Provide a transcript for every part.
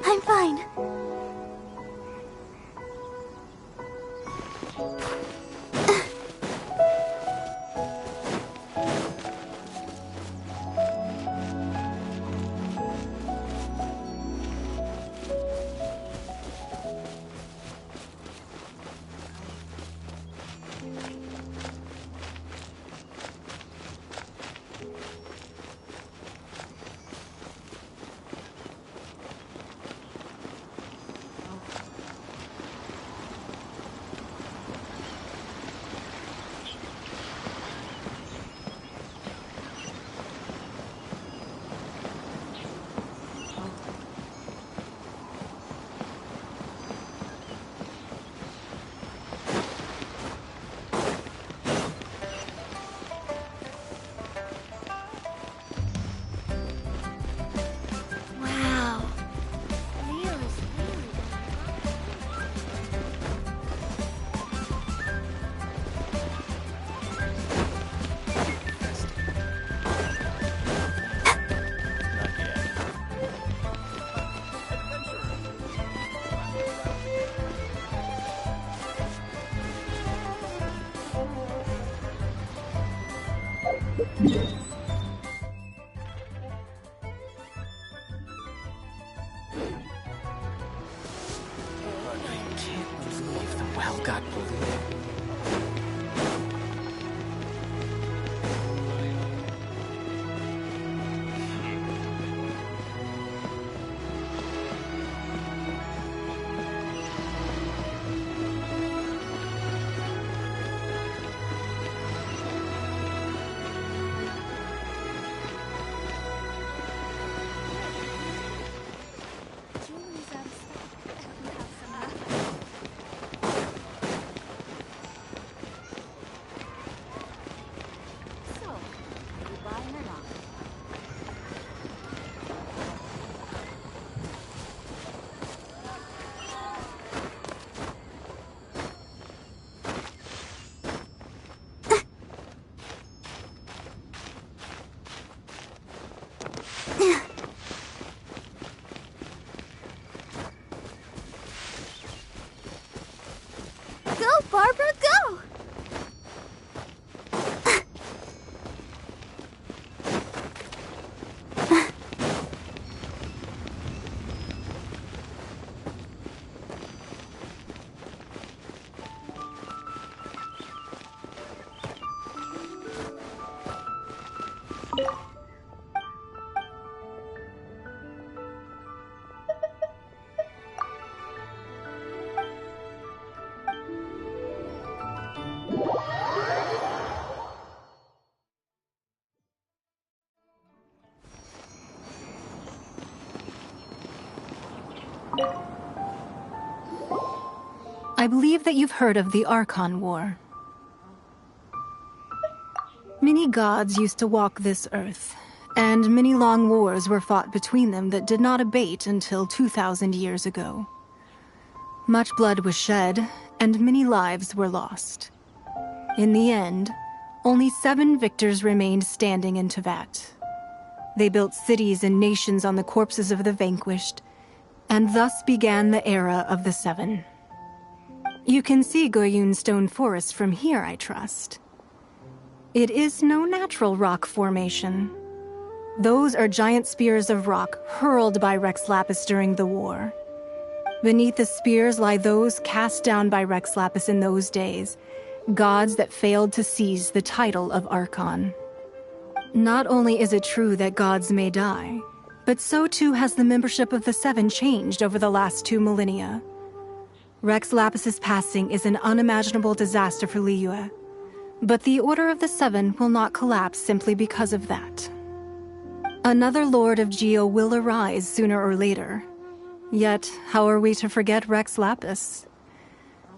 I'm fine. Barbara, go! I believe that you've heard of the Archon War. Many gods used to walk this earth, and many long wars were fought between them that did not abate until 2,000 years ago. Much blood was shed, and many lives were lost. In the end, only 7 victors remained standing in Teyvat. They built cities and nations on the corpses of the vanquished, and thus began the era of the 7. You can see Goyun Stone Forest from here, I trust. It is no natural rock formation. Those are giant spears of rock hurled by Rex Lapis during the war. Beneath the spears lie those cast down by Rex Lapis in those days, gods that failed to seize the title of Archon. Not only is it true that gods may die, but so too has the membership of the 7 changed over the last 2 millennia. Rex Lapis's passing is an unimaginable disaster for Liyue, but the Order of the 7 will not collapse simply because of that. Another Lord of Geo will arise sooner or later. Yet, how are we to forget Rex Lapis?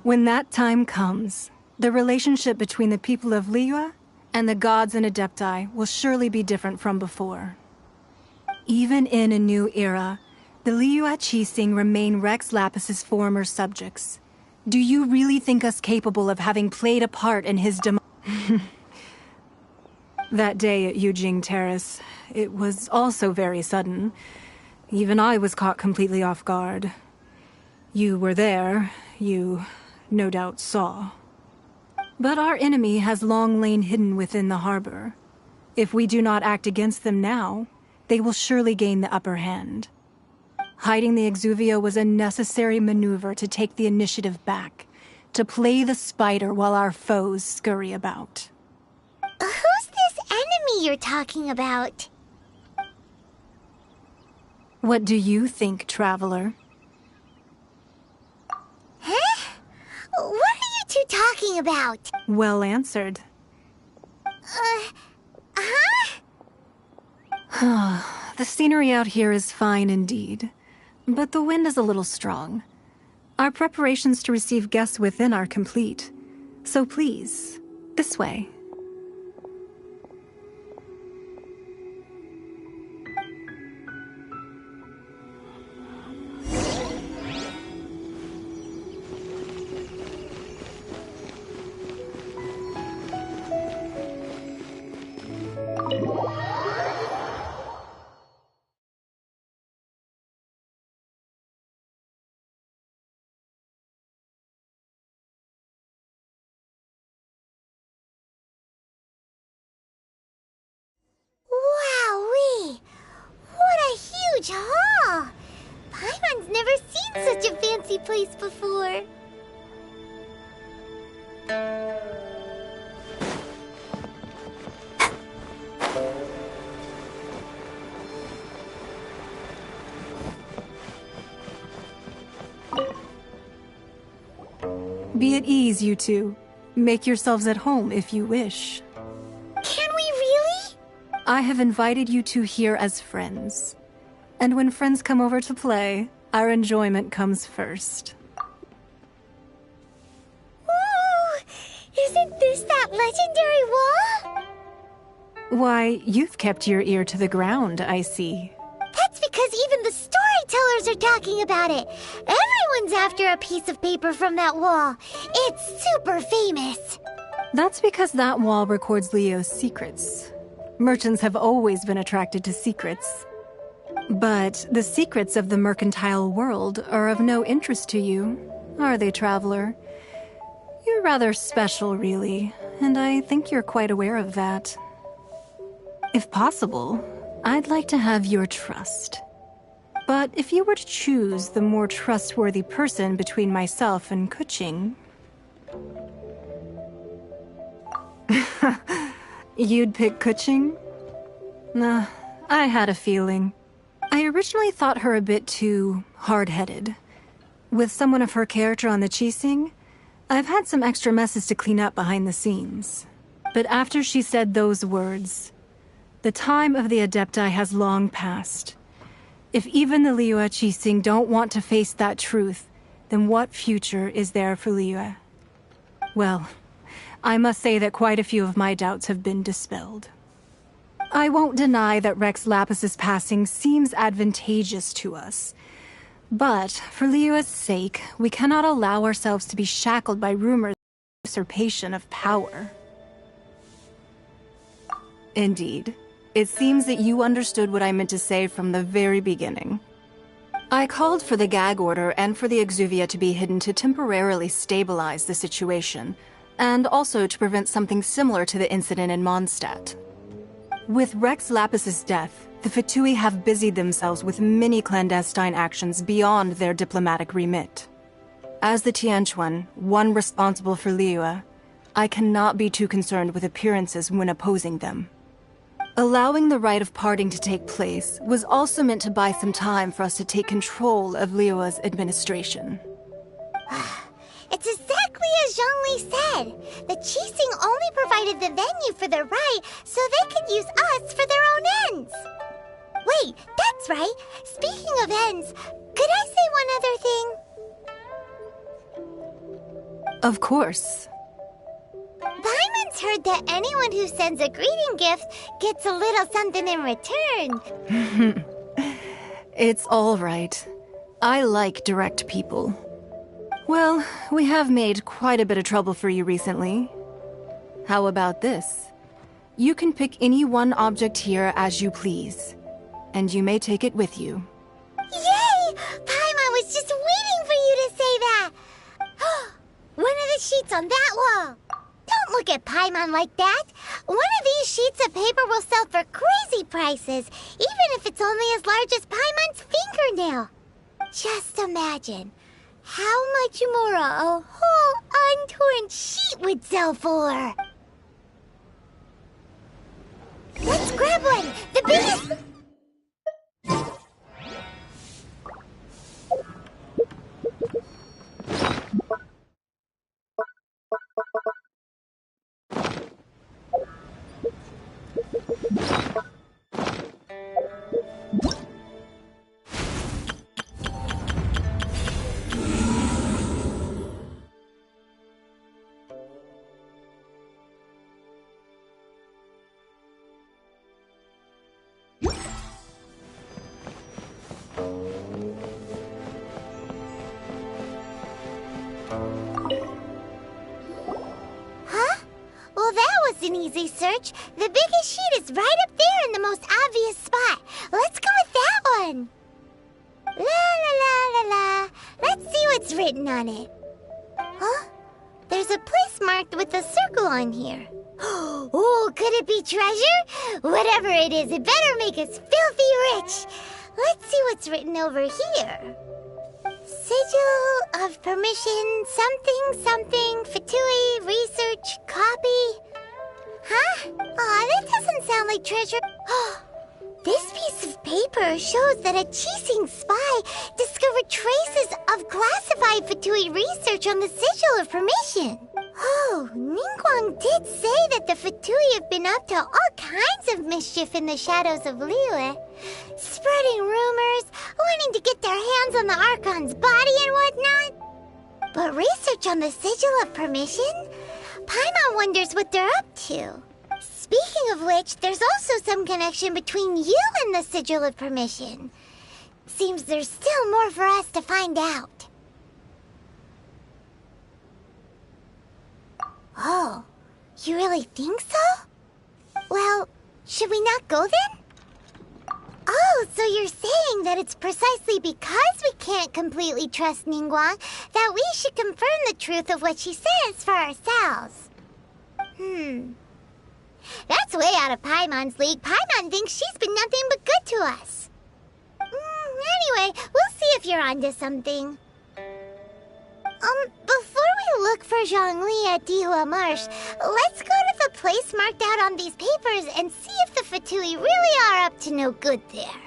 When that time comes, the relationship between the people of Liyue and the gods and Adepti will surely be different from before. Even in a new era, the Liyue Qixing remain Rex Lapis's former subjects. Do you really think us capable of having played a part in his demise? That day at Yujing Terrace, it was also very sudden. Even I was caught completely off guard. You were there, you no doubt saw. But our enemy has long lain hidden within the harbor. If we do not act against them now, they will surely gain the upper hand. Hiding the Exuvio was a necessary maneuver to take the initiative back, to play the spider while our foes scurry about. Who's this enemy you're talking about? What do you think, Traveler? Huh? What are you two talking about? Well answered. The scenery out here is fine indeed, but the wind is a little strong. Our preparations to receive guests within are complete, so please, this way. Wowee! What a huge hall! Paimon's never seen such a fancy place before. Be at ease, you two. Make yourselves at home if you wish. Can we really? I have invited you two here as friends. And when friends come over to play, our enjoyment comes first. Ooh! Isn't this that legendary wall? Why, you've kept your ear to the ground, I see. That's because even the storytellers are talking about it. Everyone's after a piece of paper from that wall. It's super famous. That's because that wall records Leo's secrets. Merchants have always been attracted to secrets. But the secrets of the mercantile world are of no interest to you, are they, Traveler? You're rather special, really, and I think you're quite aware of that. If possible, I'd like to have your trust. But if you were to choose the more trustworthy person between myself and Kuching... You'd pick Kuching? Nah, I had a feeling. I originally thought her a bit too hard-headed. With someone of her character on the Qixing, I've had some extra messes to clean up behind the scenes. But after she said those words, the time of the Adepti has long passed. If even the Liyue Qixing don't want to face that truth, then what future is there for Liyue? Well, I must say that quite a few of my doubts have been dispelled. I won't deny that Rex Lapis's passing seems advantageous to us. But, for Liyue's sake, we cannot allow ourselves to be shackled by rumors usurpation of power. Indeed. It seems that you understood what I meant to say from the very beginning. I called for the gag order and for the exuvia to be hidden to temporarily stabilize the situation, and also to prevent something similar to the incident in Mondstadt. With Rex Lapis's death, the Fatui have busied themselves with many clandestine actions beyond their diplomatic remit. As the Tianquan, one responsible for Liyue, I cannot be too concerned with appearances when opposing them. Allowing the rite of parting to take place was also meant to buy some time for us to take control of Liyue's administration. It's exactly as Zhongli said. The Qixing only provided the venue for the rite so they could use us for their own ends. Wait, that's right. Speaking of ends, could I say one other thing? Of course. Paimon's heard that anyone who sends a greeting gift gets a little something in return. It's all right. I like direct people. Well, we have made quite a bit of trouble for you recently. How about this? You can pick any one object here as you please, and you may take it with you. Yay! Paimon was just waiting for you to say that! One of the sheets on that wall! Don't look at Paimon like that! One of these sheets of paper will sell for crazy prices, even if it's only as large as Paimon's fingernail. Just imagine how much more a whole untorn sheet would sell for. Let's grab one! The biggest... An easy search. The biggest sheet is right up there in the most obvious spot. Let's go with that one. La la la la la. Let's see what's written on it. Huh? There's a place marked with a circle on here. Oh, could it be treasure? Whatever it is, it better make us filthy rich. Let's see what's written over here. Sigil of permission, something, something, Fatui, research, copy. Huh? Aw, that doesn't sound like treasure. This piece of paper shows that a Qixing spy discovered traces of classified Fatui research on the Sigil of Permission. Oh, Ningguang did say that the Fatui have been up to all kinds of mischief in the shadows of Liyue, spreading rumors, wanting to get their hands on the Archon's body and whatnot. But research on the Sigil of Permission? Paimon wonders what they're up to. Speaking of which, there's also some connection between you and the Sigil of Permission. Seems there's still more for us to find out. Oh, you really think so? Well, should we not go then? Oh, so you're saying that it's precisely because we can't completely trust Ningguang that we should confirm the truth of what she says for ourselves. That's way out of Paimon's league. Paimon thinks she's been nothing but good to us. Anyway, we'll see if you're onto something. Before we look for Zhongli at Dihua Marsh, let's go to the place marked out on these papers and see if the Fatui really are up to no good there.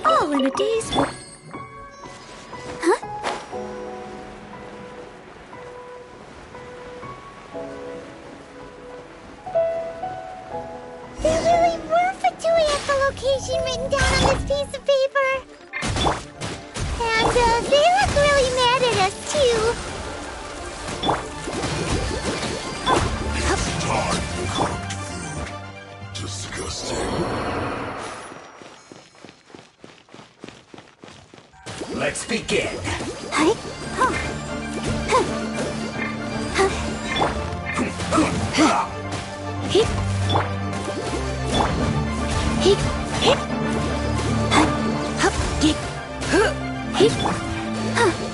All in a day's work. There really were Fatui at the location written down on this piece of paper. And they look really mad at us, too. Time-cooked food. Disgusting. Let's begin.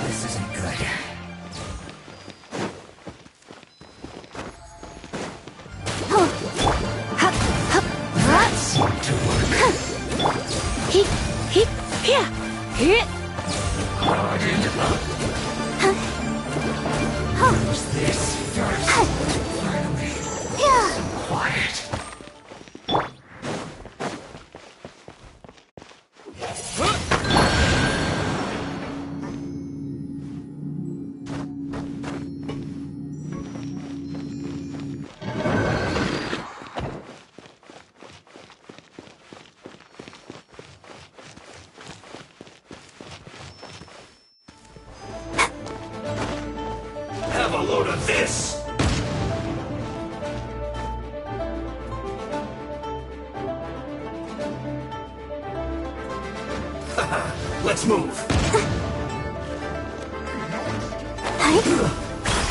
This isn't good. That's to work. Who's this first? Finally. Quiet. Have a load of this! Let's move!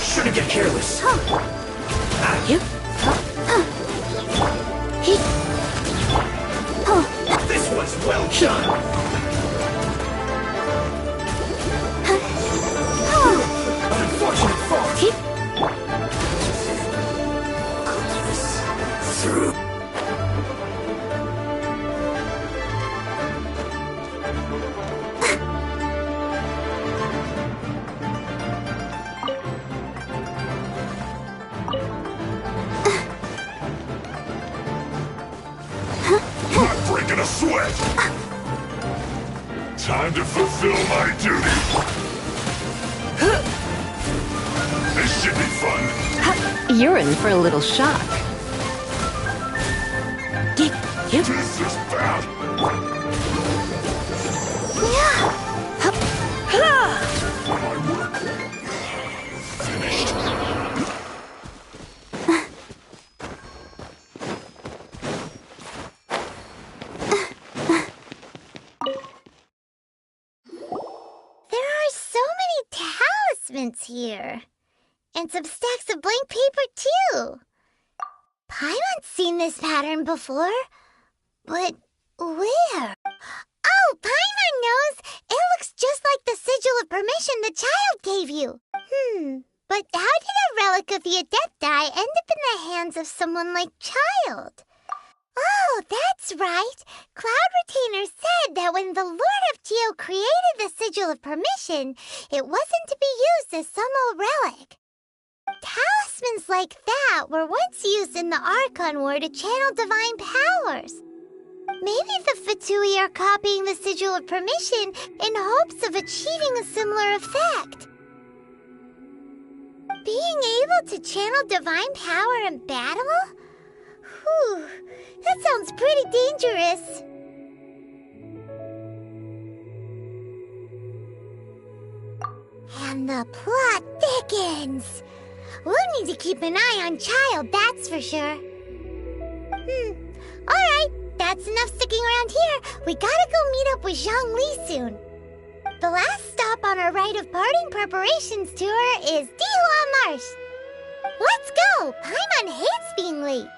Shouldn't get careless. This one's well done! An unfortunate fault! Through. Not breaking a sweat. Time to fulfill my duty. This should be fun. You're in for a little shock. This is bad. My work finished. There are so many talismans here. And some stacks of blank paper, too. Paimon's seen this pattern before. But where? Oh, Paimon knows! It looks just like the sigil of permission the child gave you. But how did a relic of the Adepti end up in the hands of someone like Child? Oh, that's right. Cloud Retainer said that when the Lord of Geo created the sigil of permission, it wasn't to be used as some old relic. Talismans like that were once used in the Archon War to channel divine powers. Maybe the Fatui are copying the sigil of permission in hopes of achieving a similar effect. Being able to channel divine power in battle? Whew, that sounds pretty dangerous. And the plot thickens. We'll need to keep an eye on Child, that's for sure. Alright, that's enough sticking around here. We gotta go meet up with Zhongli soon. The last stop on our rite of parting preparations tour is Dihua Marsh. Let's go! Paimon hates being late.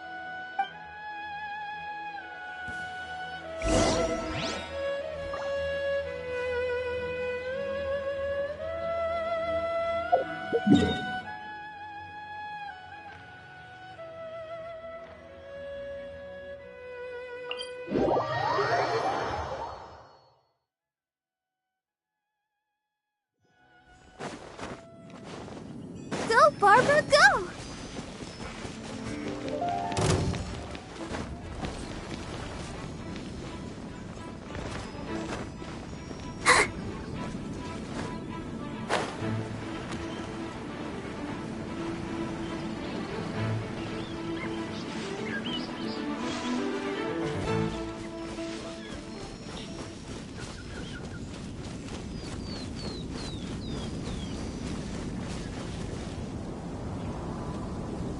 Go, Barbara, go!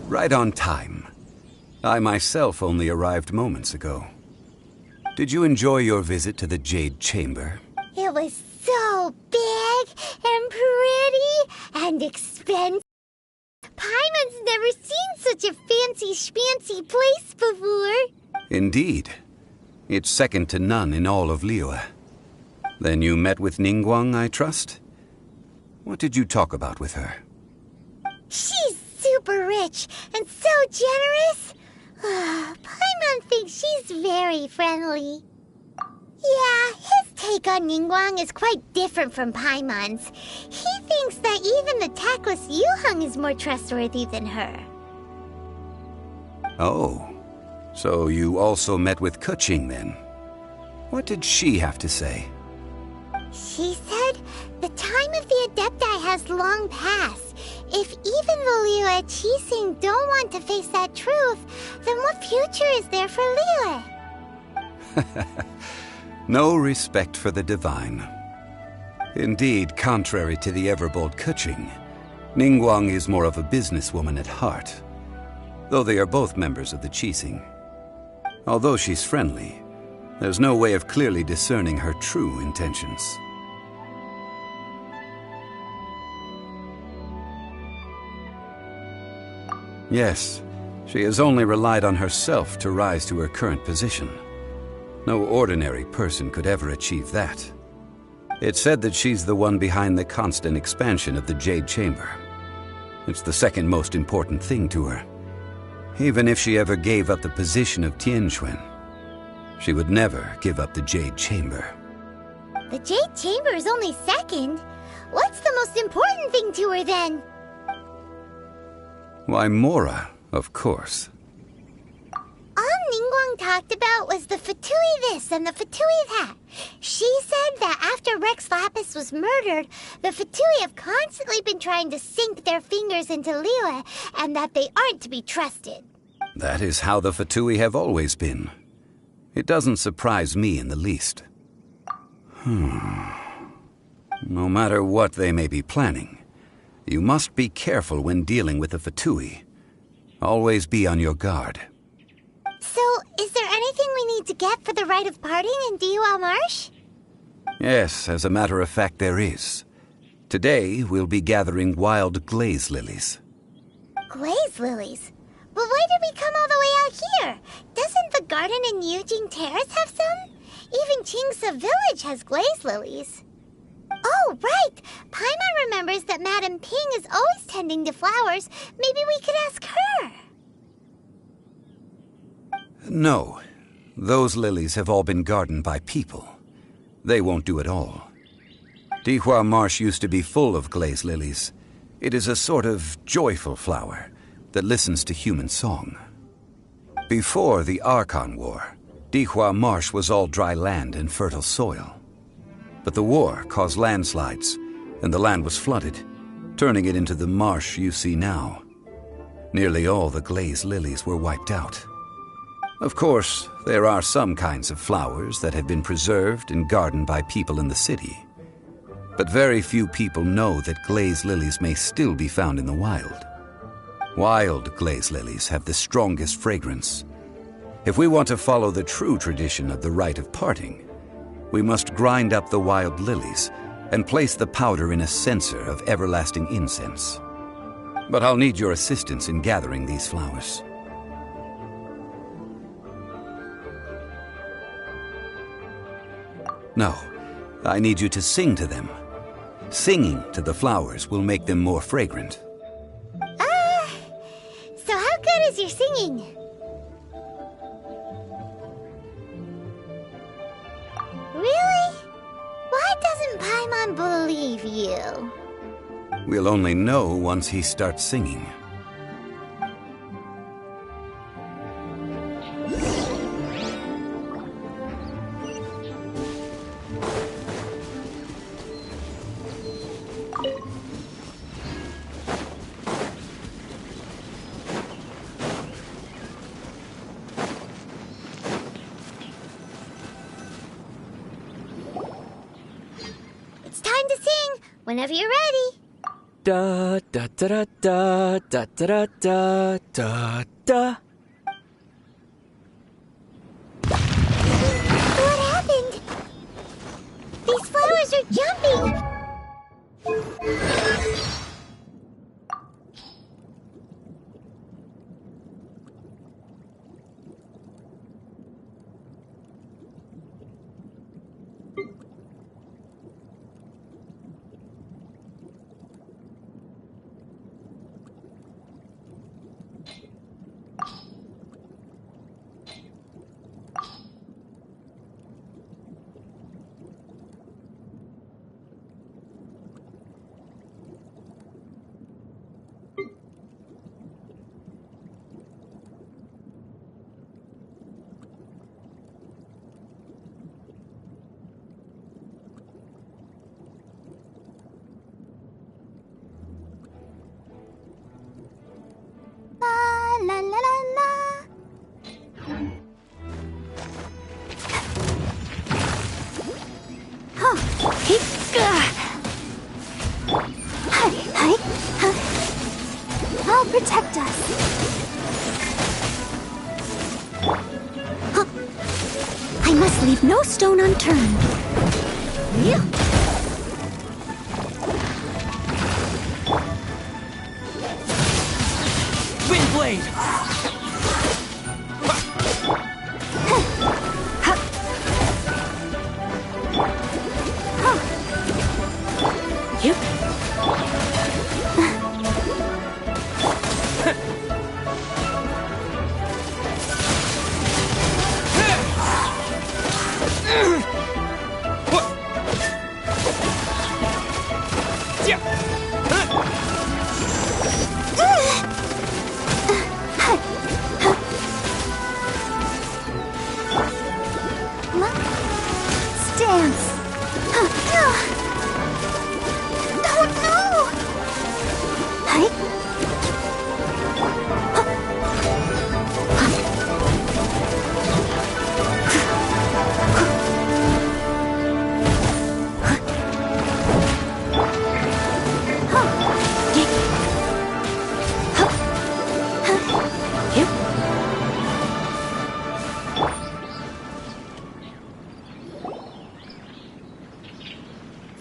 Right on time. I myself only arrived moments ago. Did you enjoy your visit to the Jade Chamber? It was so big and pretty and expensive. Paimon's never seen such a fancy schmancy place before. Indeed. It's second to none in all of Liyue. Then you met with Ningguang, I trust? What did you talk about with her? She's super rich and so generous. Paimon thinks she's very friendly. Yeah, his take on Ningguang is quite different from Paimon's. He thinks that even the tactless Yuheng is more trustworthy than her. Oh, so you also met with Keqing then? What did she have to say? She said the time of the Adepti has long passed. If even the Liyue Qixing don't want to face that truth, then what future is there for Liyue? No respect for the divine. Indeed, contrary to the ever-bold Keqing, Ningguang is more of a businesswoman at heart, though they are both members of the Qixing. Although she's friendly, there's no way of clearly discerning her true intentions. Yes, she has only relied on herself to rise to her current position. No ordinary person could ever achieve that. It's said that she's the one behind the constant expansion of the Jade Chamber. It's the second most important thing to her. Even if she ever gave up the position of Tianquan, she would never give up the Jade Chamber. The Jade Chamber is only second. What's the most important thing to her then? Why, Mora, of course. All Ningguang talked about was the Fatui this and the Fatui that. She said that after Rex Lapis was murdered, the Fatui have constantly been trying to sink their fingers into Liyue, and that they aren't to be trusted. That is how the Fatui have always been. It doesn't surprise me in the least. No matter what they may be planning, you must be careful when dealing with the Fatui. Always be on your guard. So, is there anything we need to get for the rite of parting in Dihua Marsh? Yes, as a matter of fact, there is. Today, we'll be gathering wild glaze lilies. Glaze lilies? But why did we come all the way out here? Doesn't the garden in Yujing Terrace have some? Even Qingse Village has glaze lilies. Oh, right! Paimon remembers that Madame Ping is always tending to flowers. Maybe we could ask her. No. Those lilies have all been gardened by people. They won't do it all. Dihua Marsh used to be full of glaze lilies. It is a sort of joyful flower that listens to human song. Before the Archon War, Dihua Marsh was all dry land and fertile soil. But the war caused landslides, and the land was flooded, turning it into the marsh you see now. Nearly all the glaze lilies were wiped out. Of course, there are some kinds of flowers that have been preserved and gardened by people in the city. But very few people know that glaze lilies may still be found in the wild. Wild glaze lilies have the strongest fragrance. If we want to follow the true tradition of the rite of parting, we must grind up the wild lilies and place the powder in a censer of everlasting incense. But I'll need your assistance in gathering these flowers. No, I need you to sing to them. Singing to the flowers will make them more fragrant. So how good is your singing? Really? Why doesn't Paimon believe you? We'll only know once he starts singing. It's time to sing whenever you're ready. Da da da da da da da da da da. What happened? These flowers are jumping. La la la la la. Huh. Hi, hi, huh. I'll protect us. Huh. I must leave no stone unturned. Yeah. Windblade! Yep. Stance. Oh no! Hi.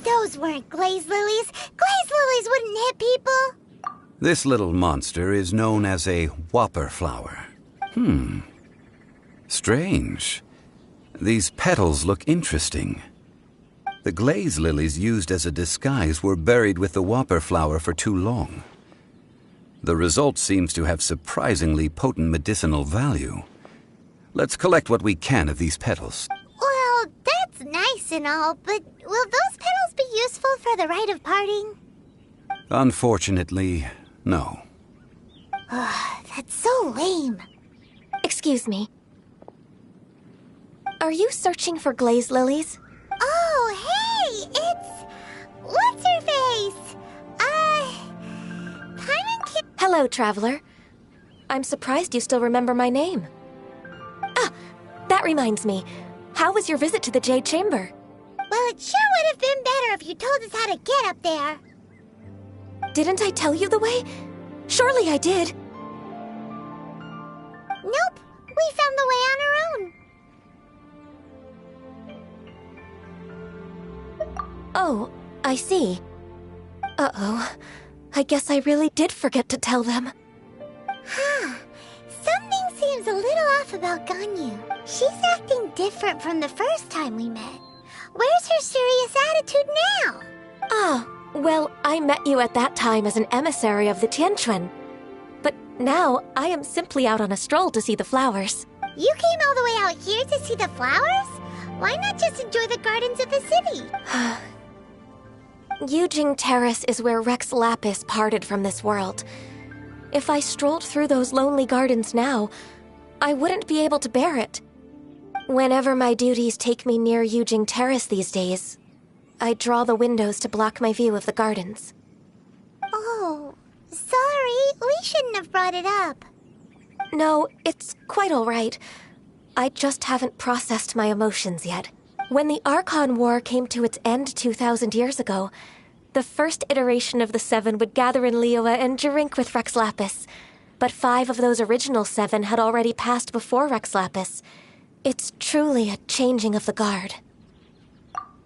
Those weren't glaze lilies. Glaze lilies wouldn't hit people. This little monster is known as a whopper flower. Strange. These petals look interesting. The glaze lilies used as a disguise were buried with the whopper flower for too long. The result seems to have surprisingly potent medicinal value. Let's collect what we can of these petals. Well, that's nice and all, but will those petals be useful for the rite of parting? Unfortunately, no. That's so lame. Excuse me. Are you searching for glaze lilies? Oh, hey! It's... What's her face? Paimon can... Hello, traveler. I'm surprised you still remember my name. Ah, that reminds me. How was your visit to the Jade Chamber? Well, it sure would have been better if you told us how to get up there. Didn't I tell you the way? Surely I did. Nope, we found the way on our own. Oh, I see. Uh-oh. I guess I really did forget to tell them. Huh. Something seems a little off about Ganyu. She's acting different from the first time we met. Where's her serious attitude now? Ah, well, I met you at that time as an emissary of the Tianquan. But now, I am simply out on a stroll to see the flowers. You came all the way out here to see the flowers? Why not just enjoy the gardens of the city? Yujing Terrace is where Rex Lapis parted from this world. If I strolled through those lonely gardens now, I wouldn't be able to bear it. Whenever my duties take me near Yujing Terrace these days, I draw the windows to block my view of the gardens. Oh, sorry. We shouldn't have brought it up. No, it's quite all right. I just haven't processed my emotions yet. When the Archon War came to its end 2,000 years ago, the first iteration of the Seven would gather in Liyue and drink with Rex Lapis. But 5 of those original 7 had already passed before Rex Lapis. It's truly a changing of the guard.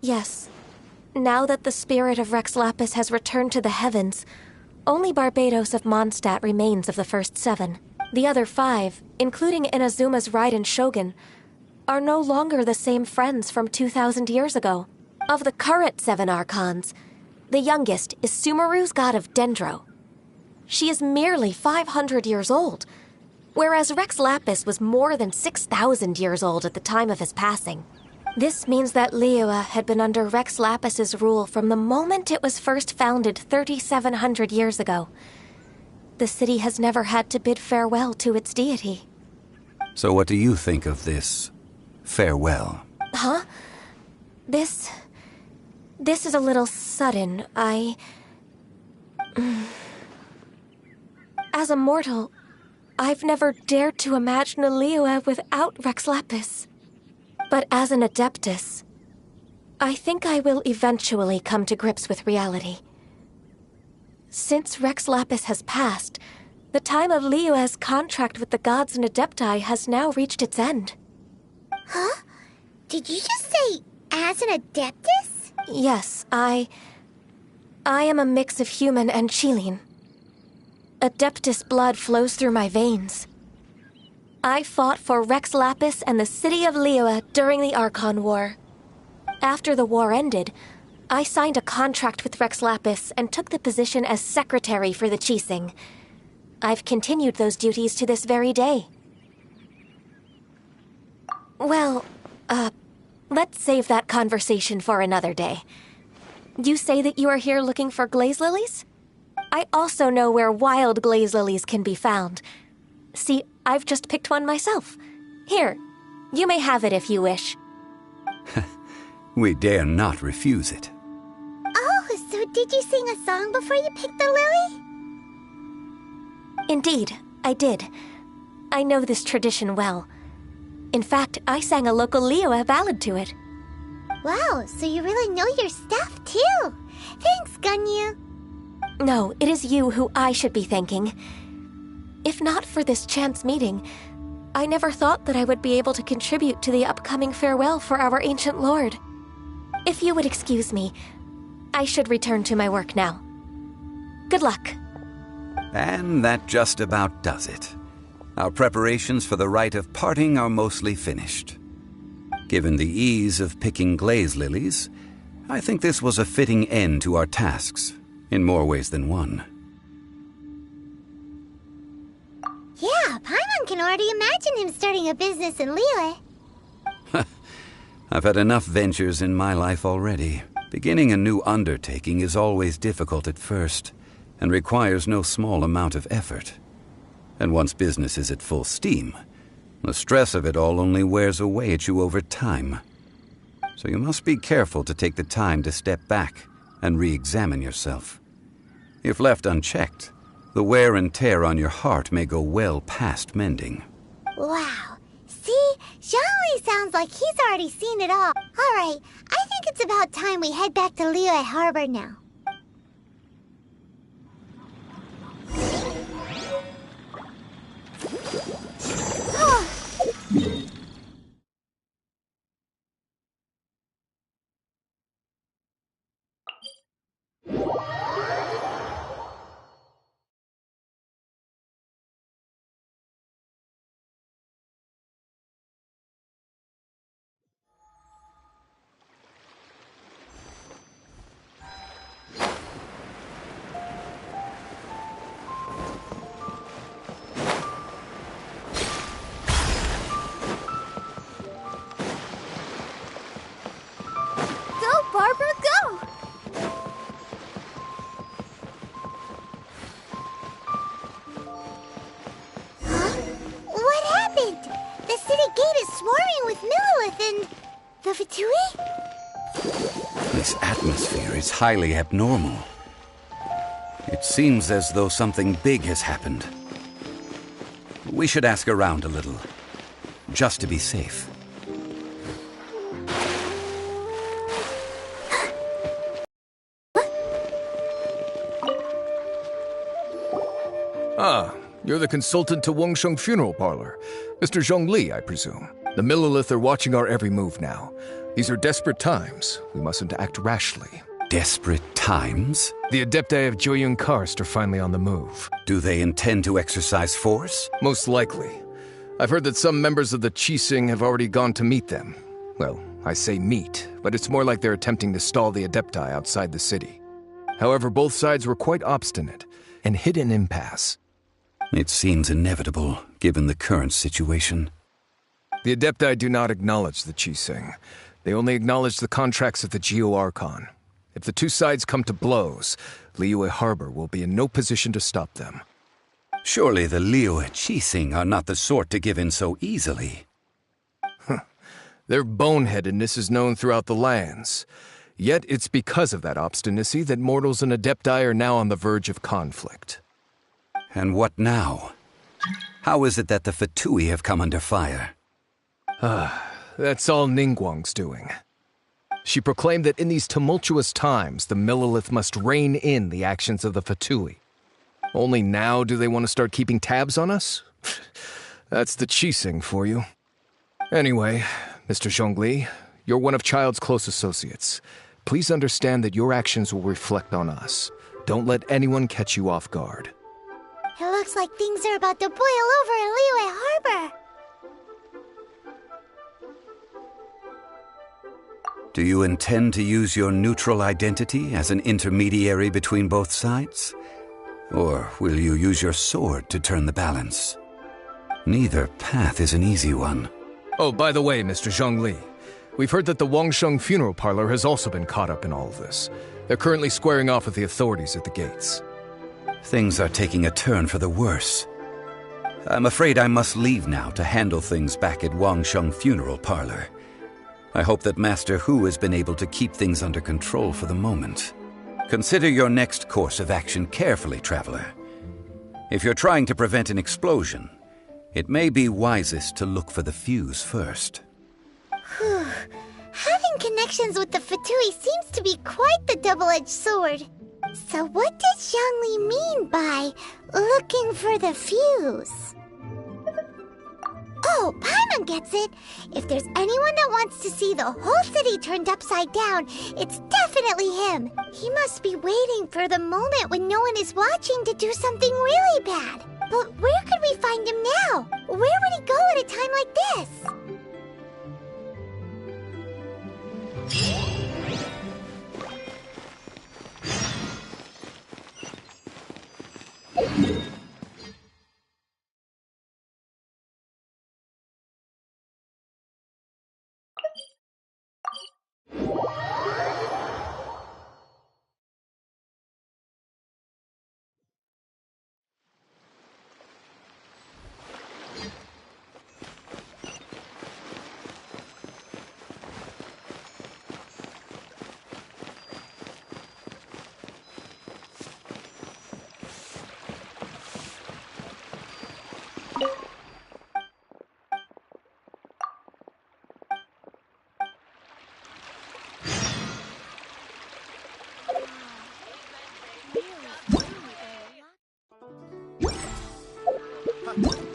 Yes, now that the spirit of Rex Lapis has returned to the heavens, only Barbados of Mondstadt remains of the first 7. The other 5, including Inazuma's Raiden Shogun, are no longer the same friends from 2,000 years ago. Of the current 7 Archons, the youngest is Sumeru's god of Dendro. She is merely 500 years old, whereas Rex Lapis was more than 6,000 years old at the time of his passing. This means that Liyue had been under Rex Lapis's rule from the moment it was first founded 3,700 years ago. The city has never had to bid farewell to its deity. So what do you think of this farewell? Huh? This is a little sudden. As a mortal, I've never dared to imagine a Liyue without Rex Lapis. But as an Adeptus, I think I will eventually come to grips with reality. Since Rex Lapis has passed, the time of Liyue's contract with the gods and Adepti has now reached its end. Huh? Did you just say, as an Adeptus? Yes, I am a mix of human and Qilin. Adeptus blood flows through my veins. I fought for Rex Lapis and the city of Liyue during the Archon War. After the war ended, I signed a contract with Rex Lapis and took the position as secretary for the Qixing. I've continued those duties to this very day. Well, let's save that conversation for another day. You say that you are here looking for glaze lilies? I also know where wild glaze lilies can be found. See, I've just picked one myself. Here, you may have it if you wish. We dare not refuse it. Oh, so did you sing a song before you picked the lily? Indeed, I did. I know this tradition well. In fact, I sang a local Liyue ballad to it. Wow, so you really know your stuff, too. Thanks, Ganyu. No, it is you who I should be thanking. If not for this chance meeting, I never thought that I would be able to contribute to the upcoming farewell for our ancient lord. If you would excuse me, I should return to my work now. Good luck. And that just about does it. Our preparations for the rite of parting are mostly finished. Given the ease of picking glaze lilies, I think this was a fitting end to our tasks, in more ways than one. Yeah, Paimon can already imagine him starting a business in Liyue. I've had enough ventures in my life already. Beginning a new undertaking is always difficult at first, and requires no small amount of effort. And once business is at full steam, the stress of it all only wears away at you over time. So you must be careful to take the time to step back and re-examine yourself. If left unchecked, the wear and tear on your heart may go well past mending. Wow. See? Zhongli sounds like he's already seen it all. Alright, I think it's about time we head back to Liyue Harbor now. The Fatui? This atmosphere is highly abnormal. It seems as though something big has happened. We should ask around a little, just to be safe. Ah, you're the consultant to Wangsheng Funeral Parlor. Mr. Zhongli, I presume. The Millilith are watching our every move now. These are desperate times. We mustn't act rashly. Desperate times? The Adepti of Joyun Karst are finally on the move. Do they intend to exercise force? Most likely. I've heard that some members of the Qixing have already gone to meet them. Well, I say meet, but it's more like they're attempting to stall the Adepti outside the city. However, both sides were quite obstinate and hit an impasse. It seems inevitable, given the current situation. The Adepti do not acknowledge the Qixing. They only acknowledge the contracts of the Geo-Archon. If the two sides come to blows, Liyue Harbor will be in no position to stop them. Surely the Liyue Qixing are not the sort to give in so easily. Their boneheadedness is known throughout the lands. Yet it's because of that obstinacy that mortals and Adepti are now on the verge of conflict. And what now? How is it that the Fatui have come under fire? That's all Ningguang's doing. She proclaimed that in these tumultuous times, the Millilith must rein in the actions of the Fatui. Only now do they want to start keeping tabs on us? That's the Qixing for you. Anyway, Mr. Zhongli, you're one of Child's close associates. Please understand that your actions will reflect on us. Don't let anyone catch you off guard. It looks like things are about to boil over in Liyue Harbor. Do you intend to use your neutral identity as an intermediary between both sides? Or will you use your sword to turn the balance? Neither path is an easy one. Oh, by the way, Mr. Zhongli, we've heard that the Wangsheng Funeral Parlor has also been caught up in all of this. They're currently squaring off with the authorities at the gates. Things are taking a turn for the worse. I'm afraid I must leave now to handle things back at Wangsheng Funeral Parlor. I hope that Master Hu has been able to keep things under control for the moment. Consider your next course of action carefully, Traveler. If you're trying to prevent an explosion, it may be wisest to look for the fuse first. Whew. Having connections with the Fatui seems to be quite the double-edged sword. So what does Zhongli mean by looking for the fuse? Oh, Paimon gets it. If there's anyone that wants to see the whole city turned upside down, it's definitely him. He must be waiting for the moment when no one is watching to do something really bad. But where could we find him now? Where would he go at a time like this?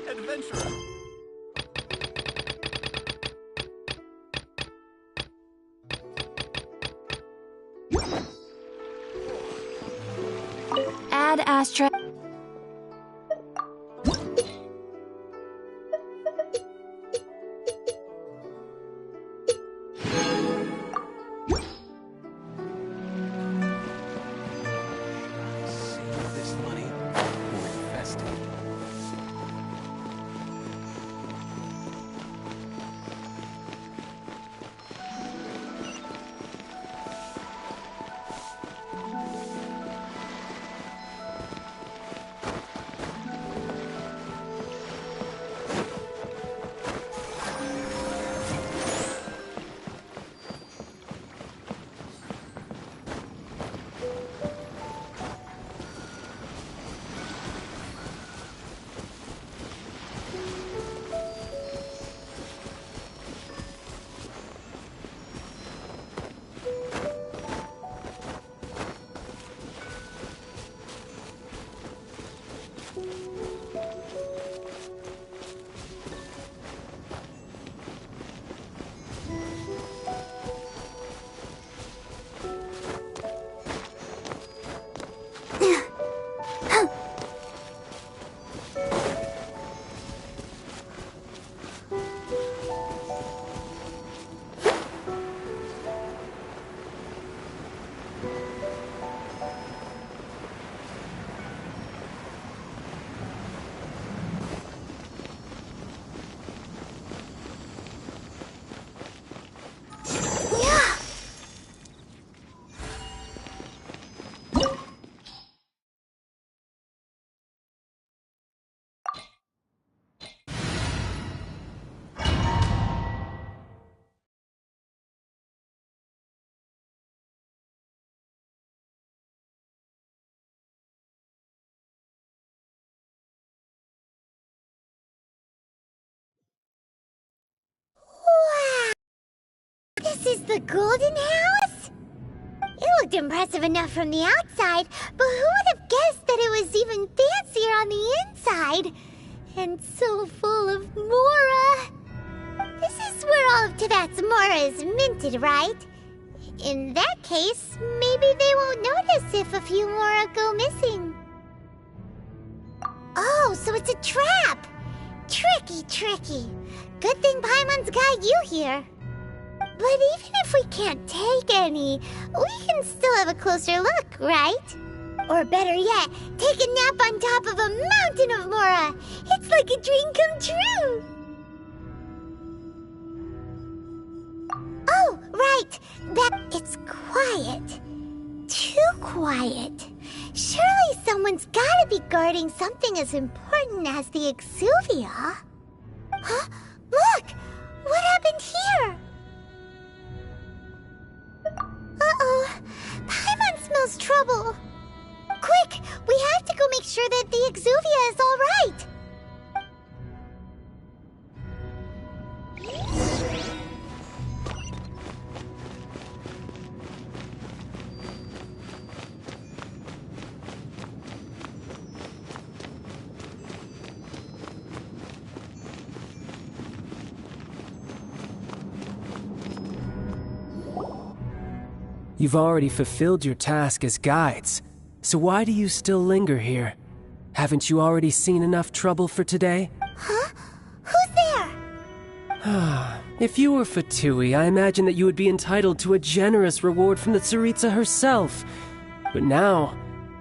Adventurer! Add Astra. This money or invest it. This is the Golden House? It looked impressive enough from the outside, but who would have guessed that it was even fancier on the inside? And so full of Mora. This is where all of Teyvat's Mora is minted, right? In that case, maybe they won't notice if a few Mora go missing. Oh, so it's a trap! Tricky, tricky. Good thing Paimon's got you here. But even if we can't take any, we can still have a closer look, right? Or better yet, take a nap on top of a mountain of Mora. It's like a dream come true. Oh, right. It's quiet. Too quiet. Surely someone's gotta be guarding something as important as the Exuvia. Huh? Look! What happened here? Uh-oh. Paimon smells trouble. Quick! We have to go make sure that the Exuvia is all right. You've already fulfilled your task as guides, so why do you still linger here? Haven't you already seen enough trouble for today? Huh? Who's there? If you were Fatui, I imagine that you would be entitled to a generous reward from the Tsaritsa herself. But now,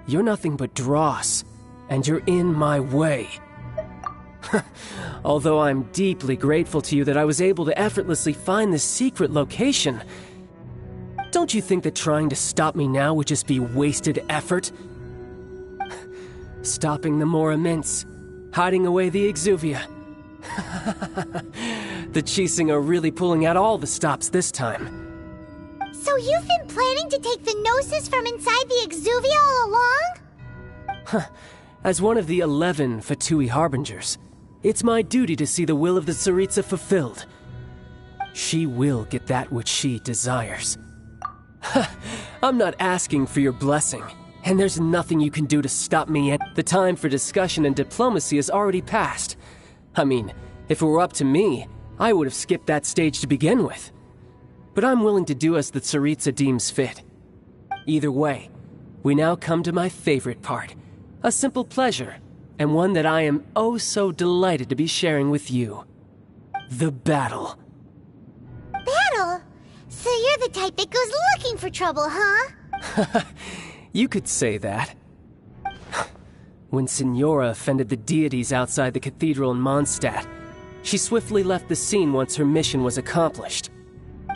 you're nothing but dross, and you're in my way. Although I'm deeply grateful to you that I was able to effortlessly find this secret location, don't you think that trying to stop me now would just be wasted effort? Stopping the Mora Mints, hiding away the Exuvia. The Chising are really pulling out all the stops this time. So you've been planning to take the Gnosis from inside the Exuvia all along? As one of the 11 Fatui Harbingers, it's my duty to see the will of the Tsaritsa fulfilled. She will get that which she desires. I'm not asking for your blessing, and there's nothing you can do to stop me yet. The time for discussion and diplomacy has already passed. I mean, if it were up to me, I would have skipped that stage to begin with. But I'm willing to do as the Tsaritsa deems fit. Either way, we now come to my favorite part. A simple pleasure, and one that I am oh so delighted to be sharing with you. The battle. Battle? So you're the type that goes looking for trouble, huh? You could say that. When Signora offended the deities outside the cathedral in Mondstadt, she swiftly left the scene once her mission was accomplished.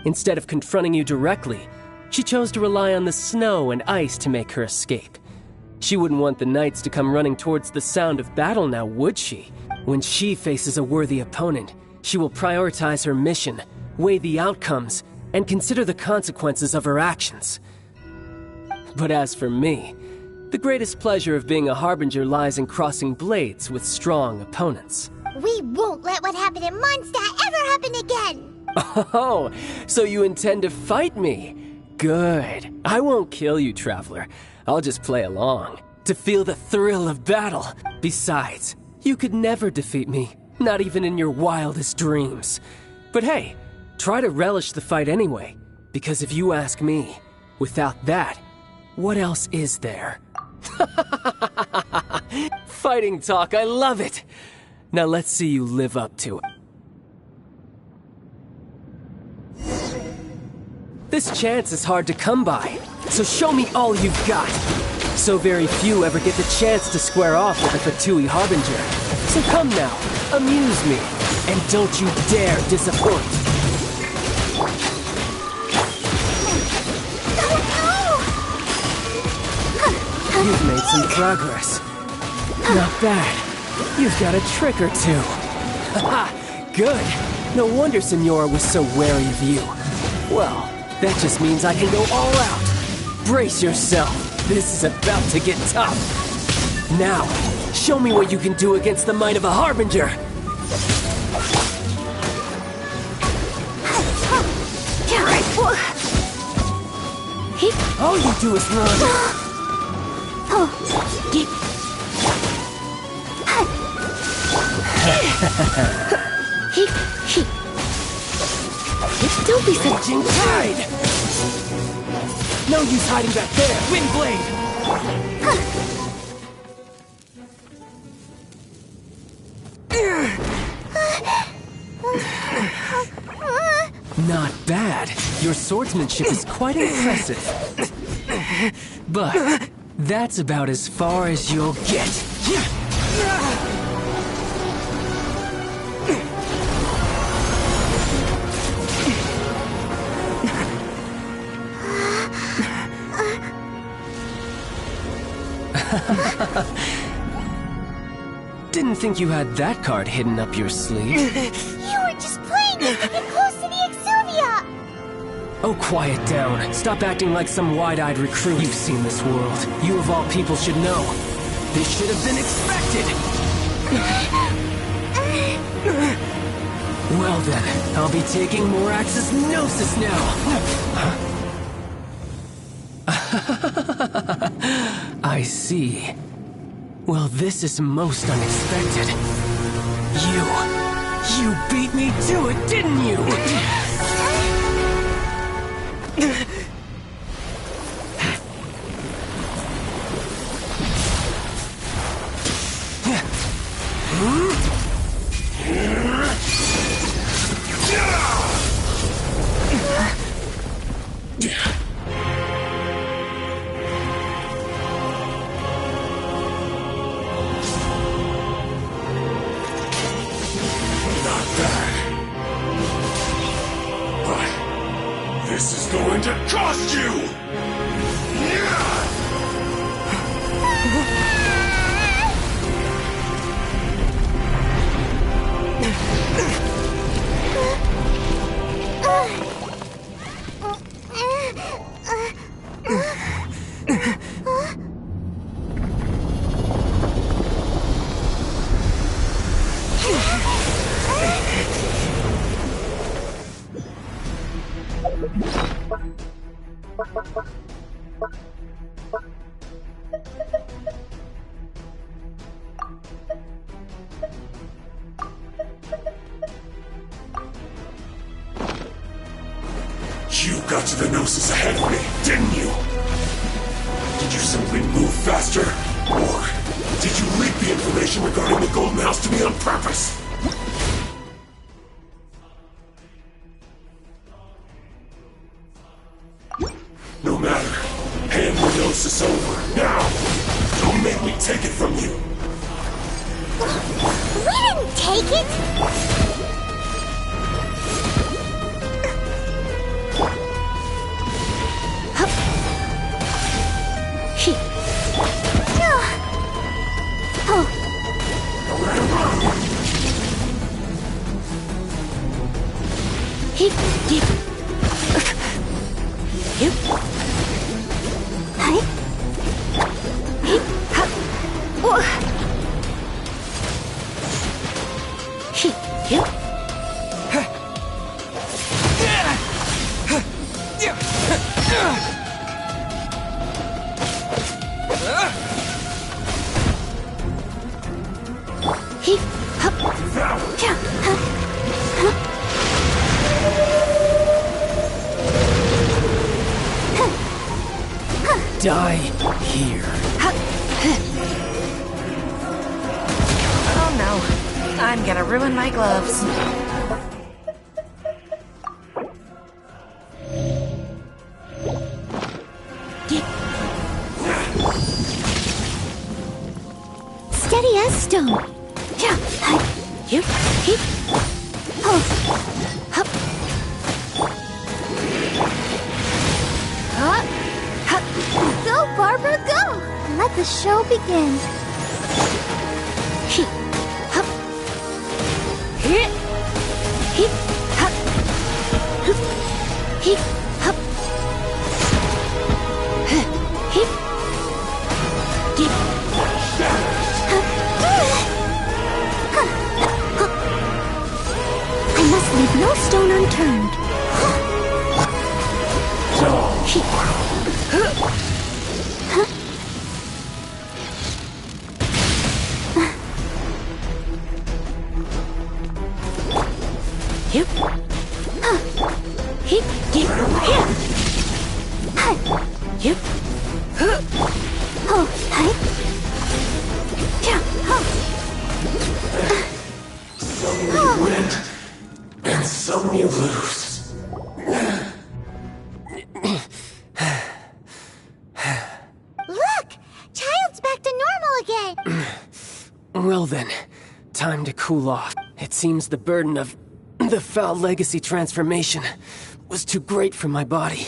Instead of confronting you directly, she chose to rely on the snow and ice to make her escape. She wouldn't want the knights to come running towards the sound of battle now, would she? When she faces a worthy opponent, she will prioritize her mission, weigh the outcomes, and consider the consequences of her actions. But as for me, the greatest pleasure of being a Harbinger lies in crossing blades with strong opponents. We won't let what happened in Mondstadt ever happen again! Oh, so you intend to fight me? Good. I won't kill you, Traveler. I'll just play along, to feel the thrill of battle. Besides, you could never defeat me, not even in your wildest dreams. But hey, try to relish the fight anyway, because if you ask me, without that, what else is there? Fighting talk, I love it! Now let's see you live up to it. This chance is hard to come by, so show me all you've got. So very few ever get the chance to square off with a Fatui Harbinger. So come now, amuse me, and don't you dare disappoint. You've made some progress. Not bad. You've got a trick or two. Haha, good. No wonder Signora was so wary of you. Well, that just means I can go all out. Brace yourself. This is about to get tough. Now, show me what you can do against the might of a Harbinger. All you do is run. Don't be so... Raging tide! No use hiding back there! Wind blade! Not bad. Your swordsmanship is quite impressive. But that's about as far as you'll get. Didn't think you had that card hidden up your sleeve. You were just playing it to get close to the Exuvia! Oh, quiet down. Stop acting like some wide-eyed recruit. You've seen this world. You of all people should know. This should have been expected! Well then, I'll be taking Morax's Gnosis now! I see. Well, this is most unexpected. You beat me to it, didn't you? This is going to cost you! You got to the Gnosis ahead of me, didn't you? Did you simply move faster? Or did you leak the information regarding the Golden House to me on purpose? No matter. Hand the Gnosis over, now! Don't make me take it from you! We didn't take it! Die here. Oh no, I'm gonna ruin my gloves. Steady as stone. Go, Barbara, go! Let the show begin. I must leave no stone unturned. Yep. Yep. Yep. Some you win, and some you lose. Look! Child's back to normal again! Well then, time to cool off. It seems the burden of the foul legacy transformation was too great for my body.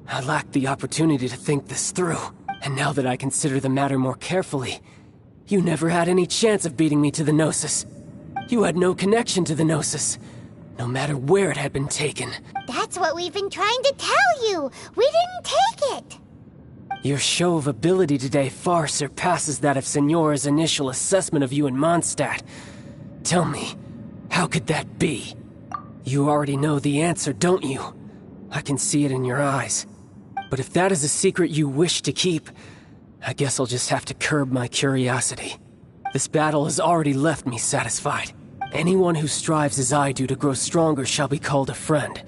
I lacked the opportunity to think this through, and now that I consider the matter more carefully, you never had any chance of beating me to the Gnosis. You had no connection to the Gnosis, no matter where it had been taken. That's what we've been trying to tell you! We didn't take it! Your show of ability today far surpasses that of Signora's initial assessment of you in Mondstadt. Tell me, how could that be? You already know the answer, don't you? I can see it in your eyes. But if that is a secret you wish to keep, I guess I'll just have to curb my curiosity. This battle has already left me satisfied. Anyone who strives as I do to grow stronger shall be called a friend,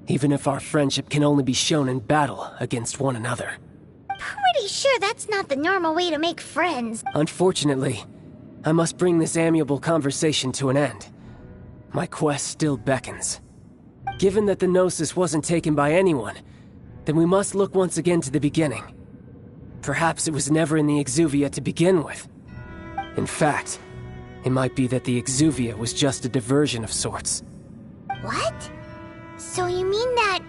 even if our friendship can only be shown in battle against one another. Pretty sure that's not the normal way to make friends. Unfortunately, I must bring this amiable conversation to an end. My quest still beckons. Given that the Gnosis wasn't taken by anyone, then we must look once again to the beginning. Perhaps it was never in the Exuvia to begin with. In fact, it might be that the Exuvia was just a diversion of sorts. What? So you mean that...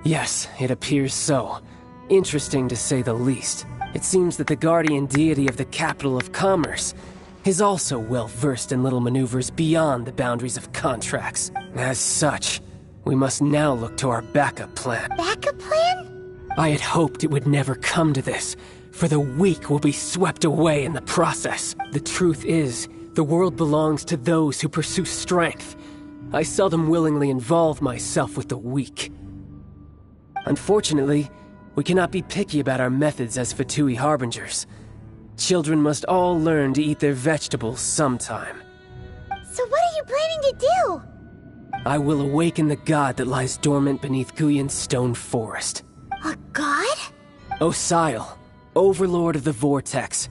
Yes, it appears so. Interesting to say the least. It seems that the guardian deity of the capital of commerce is also well versed in little maneuvers beyond the boundaries of contracts. As such, we must now look to our backup plan. Backup plan? I had hoped it would never come to this, for the weak will be swept away in the process. The truth is, the world belongs to those who pursue strength. I seldom willingly involve myself with the weak. Unfortunately, we cannot be picky about our methods as Fatui Harbingers. Children must all learn to eat their vegetables sometime. So what are you planning to do? I will awaken the god that lies dormant beneath Guyon's stone forest. A god? Osile, overlord of the Vortex,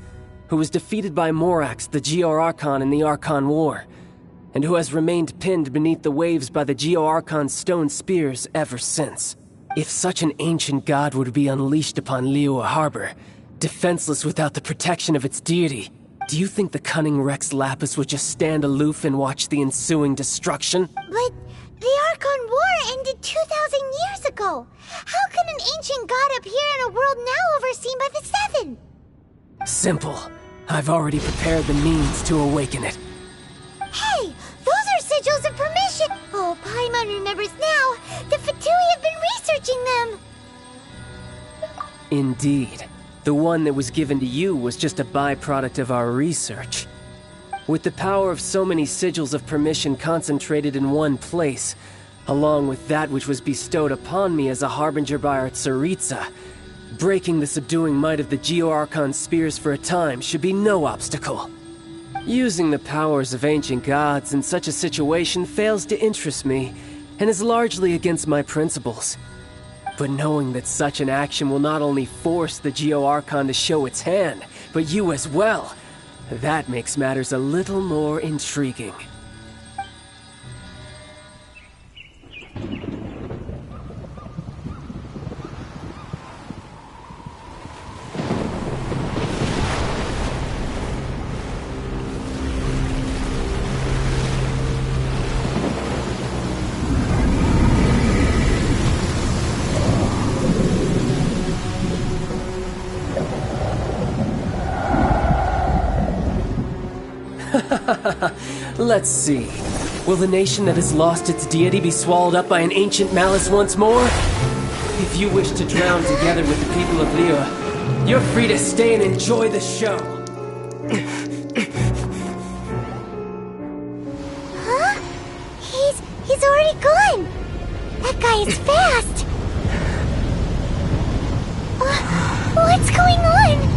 who was defeated by Morax, the Geo-Archon in the Archon War, and who has remained pinned beneath the waves by the Geo-Archon's stone spears ever since. If such an ancient god would be unleashed upon Liyue Harbor, defenseless without the protection of its deity, do you think the cunning Rex Lapis would just stand aloof and watch the ensuing destruction? But the Archon War ended 2,000 years ago. How can an ancient god appear in a world now overseen by the Seven? Simple. I've already prepared the means to awaken it. Hey, those are sigils of permission. Oh, Paimon remembers now. The Fatui have been researching them. Indeed. The one that was given to you was just a byproduct of our research. With the power of so many sigils of permission concentrated in one place, along with that which was bestowed upon me as a harbinger by our Tsaritsa, breaking the subduing might of the Geo-Archon spears for a time should be no obstacle. Using the powers of ancient gods in such a situation fails to interest me, and is largely against my principles. But knowing that such an action will not only force the Geo-Archon to show its hand, but you as well, that makes matters a little more intriguing. Let's see. Will the nation that has lost its deity be swallowed up by an ancient malice once more? If you wish to drown together with the people of Liyue, you're free to stay and enjoy the show. Huh? He's already gone. That guy is fast. What's going on?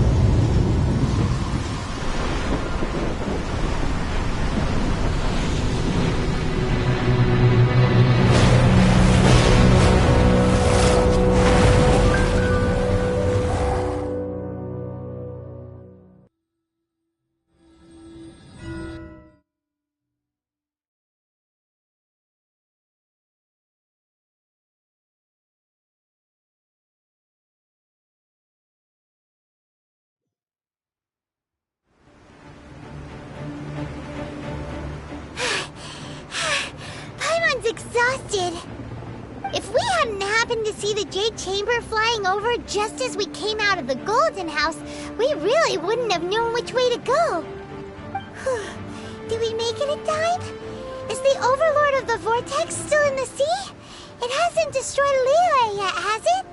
exhausted. If we hadn't happened to see the Jade Chamber flying over just as we came out of the Golden House, we really wouldn't have known which way to go. Did we make it in time? Is the Overlord of the Vortex still in the sea? It hasn't destroyed Liyue yet, has it?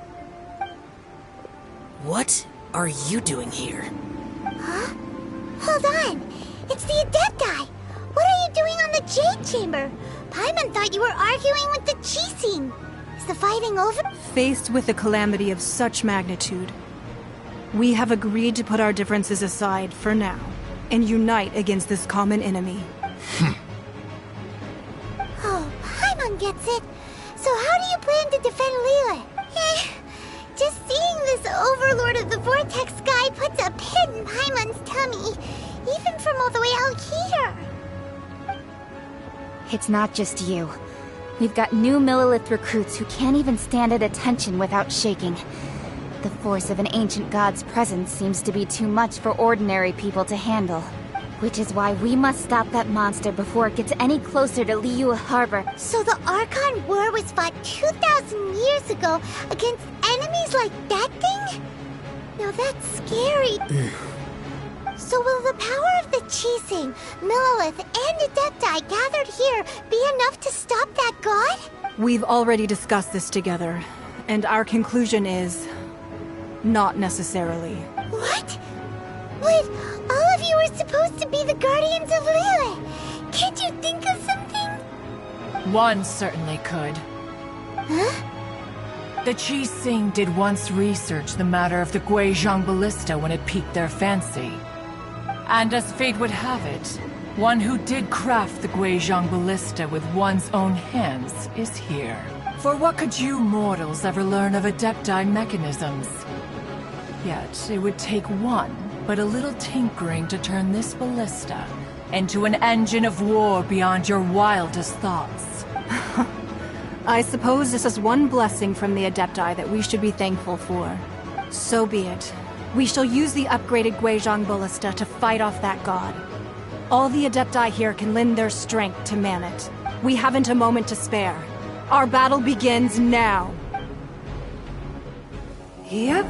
What are you doing here? Huh? Hold on. It's the Adepti. What are you doing on the Jade Chamber? Paimon thought you were arguing with the Chising. Is the fighting over? Faced with a calamity of such magnitude, we have agreed to put our differences aside for now and unite against this common enemy. Oh, Paimon gets it. So how do you plan to defend Liyue? Just seeing this Overlord of the Vortex guy puts a pit in Paimon's tummy, even from all the way out here. It's not just you. We've got new Millilith recruits who can't even stand at attention without shaking. The force of an ancient god's presence seems to be too much for ordinary people to handle. Which is why we must stop that monster before it gets any closer to Liyue Harbor. So the Archon War was fought 2,000 years ago against enemies like that thing? Now that's scary. So will the power of the Chising, Millilith, and Adepti gathered here be enough to stop that god? We've already discussed this together, and our conclusion is... not necessarily. What? But all of you are supposed to be the guardians of Liyue. Can't you think of something? One certainly could. Huh? The Chising did once research the matter of the Guizhong Ballista when it piqued their fancy. And as fate would have it, one who did craft the Guizhong Ballista with one's own hands is here. For what could you mortals ever learn of Adepti mechanisms? Yet, it would take one, but a little tinkering to turn this ballista into an engine of war beyond your wildest thoughts. I suppose this is one blessing from the Adepti that we should be thankful for. So be it. We shall use the upgraded Guizhong Ballista to fight off that god. All the Adepti here can lend their strength to man it. We haven't a moment to spare. Our battle begins now. Yep.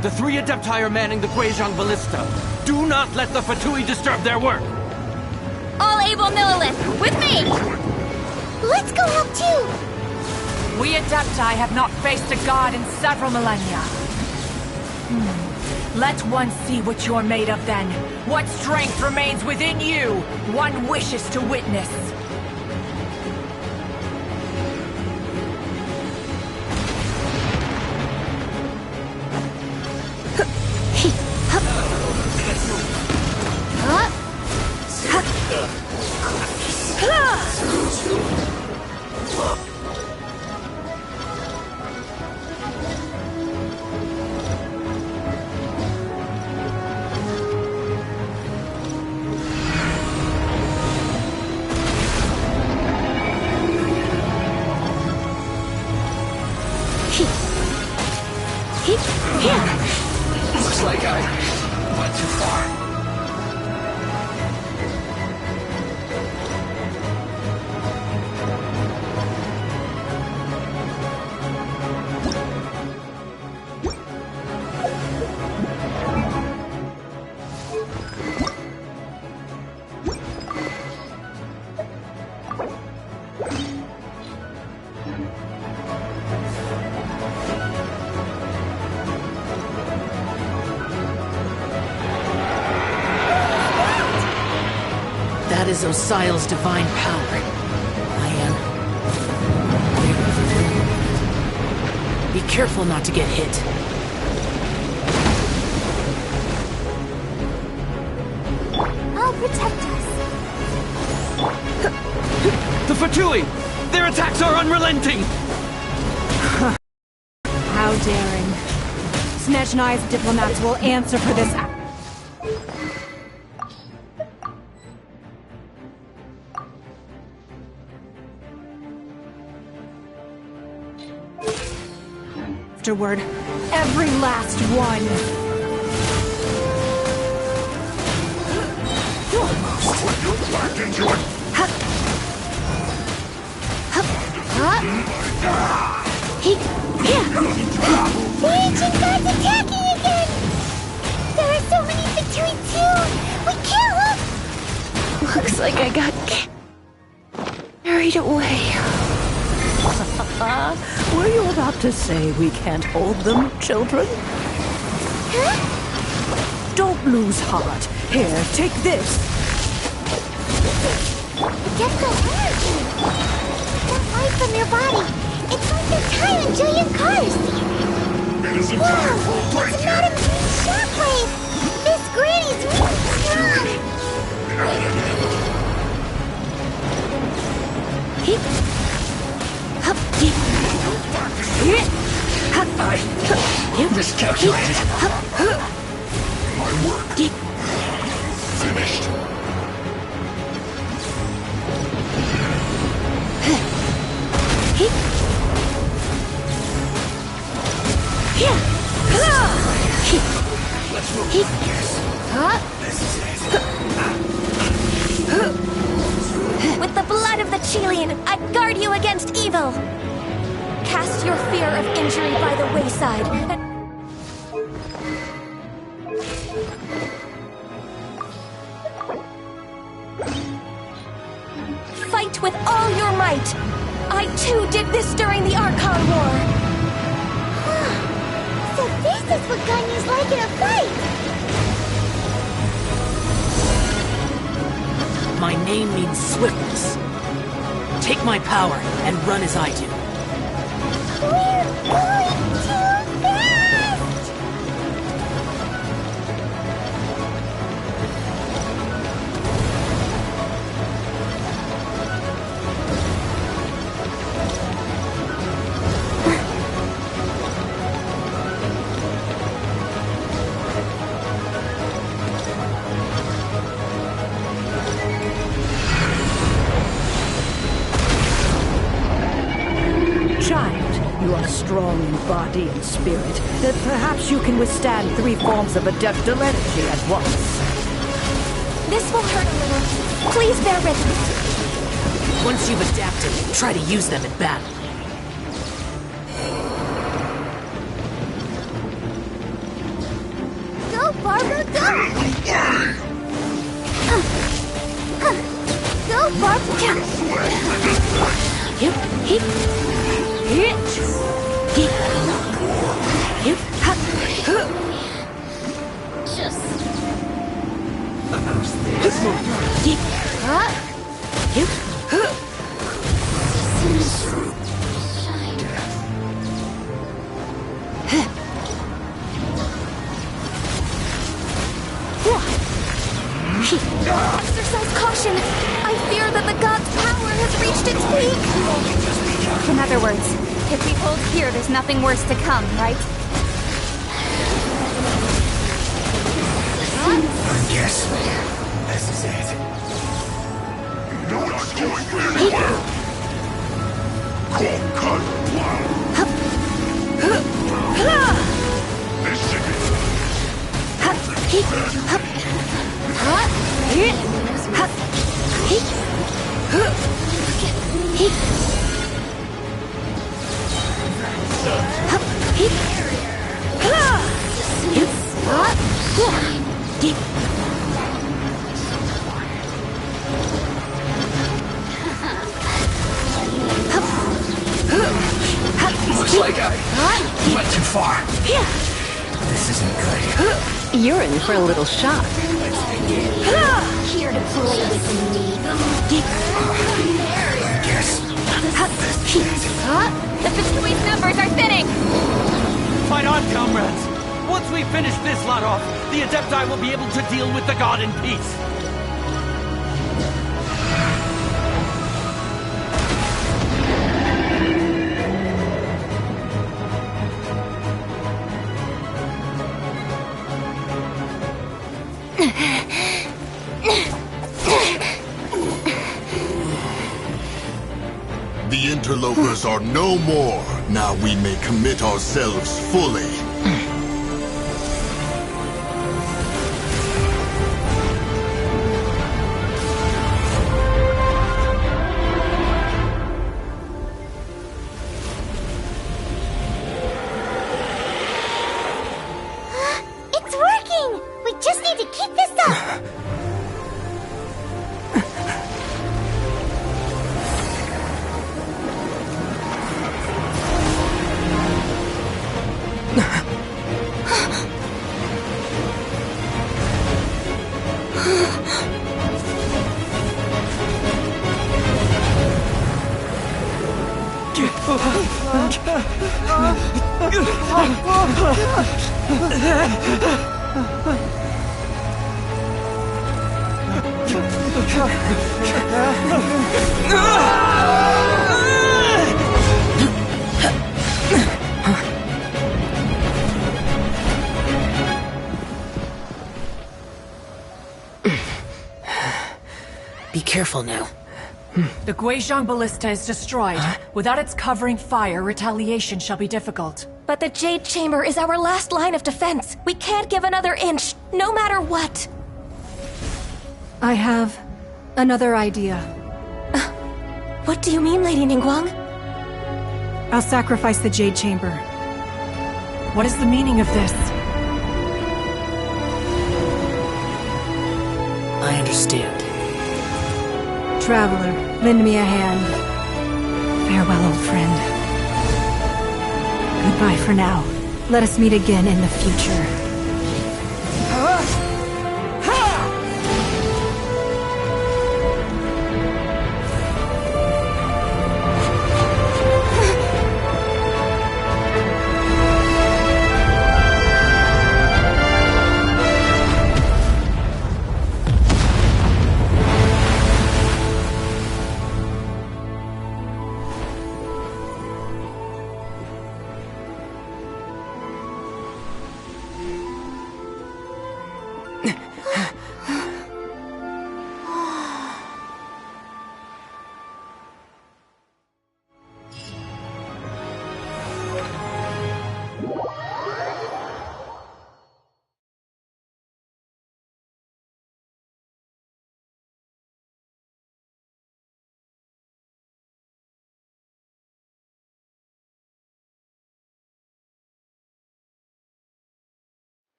The three Adepti are manning the Guizhong Ballista. Do not let the Fatui disturb their work! All able Millilith, with me! Let's go help too! We Adepti have not faced a god in several millennia. Let one see what you're made of then. What strength remains within you, one wishes to witness. Looks like I went too far. is Osial's divine power. I am... Be careful not to get hit. I'll protect us. The Fatui! Their attacks are unrelenting! How daring. Snezhnai's diplomats will answer for this act. Afterward, every last one. Put your back into it! The ancient god's attacking again! There are so many Fatui too! We can't! Looks like I got carried away. Were you about to say we can't hold them, children? Huh? Don't lose heart. Here, take this. Get the energy! That light from your body! It's like they're trying to enjoy your cars! It is a Whoa! powerful It's break! a Madam Green shockwave! This granny's really strong! I miscalculated. My work. Finished. Let's move. This is it. With the blood of the Chilean, I guard you against evil. Cast your fear of injury by the wayside. Fight with all your might. I too did this during the Archon War. So this is what Ganyu's like in a fight! My name means swiftness. Take my power and run as I do. We're going too fast! Child, you are strong in body and spirit. That perhaps you can withstand 3 forms of adeptal energy at once. This will hurt a little. Please bear with me. Once you've adapted, try to use them in battle. Go, Barber, go! Go, Barber! Just... Exercise caution. I fear that the god's power has reached its peak. In other words, if we hold here, there's nothing worse to come, right? Yes, this is it. No one's going anywhere. Cold cut blow. This should be. Looks like I went too far. This isn't good. You're in for a little shock. Here to play with me. The Fitui's numbers are thinning! Fight on, comrades! Once we finish this lot off, the Adepti will be able to deal with the god in peace. The interlopers are no more. Now we may commit ourselves fully. It's working! We just need to keep this up! Be careful now. The Guizhong Ballista is destroyed. Without its covering fire, retaliation shall be difficult. But the Jade Chamber is our last line of defense. We can't give another inch, no matter what. I have another idea. What do you mean, Lady Ningguang? I'll sacrifice the Jade Chamber. What is the meaning of this? I understand. Traveler, lend me a hand. Farewell, old friend. Goodbye for now. Let us meet again in the future.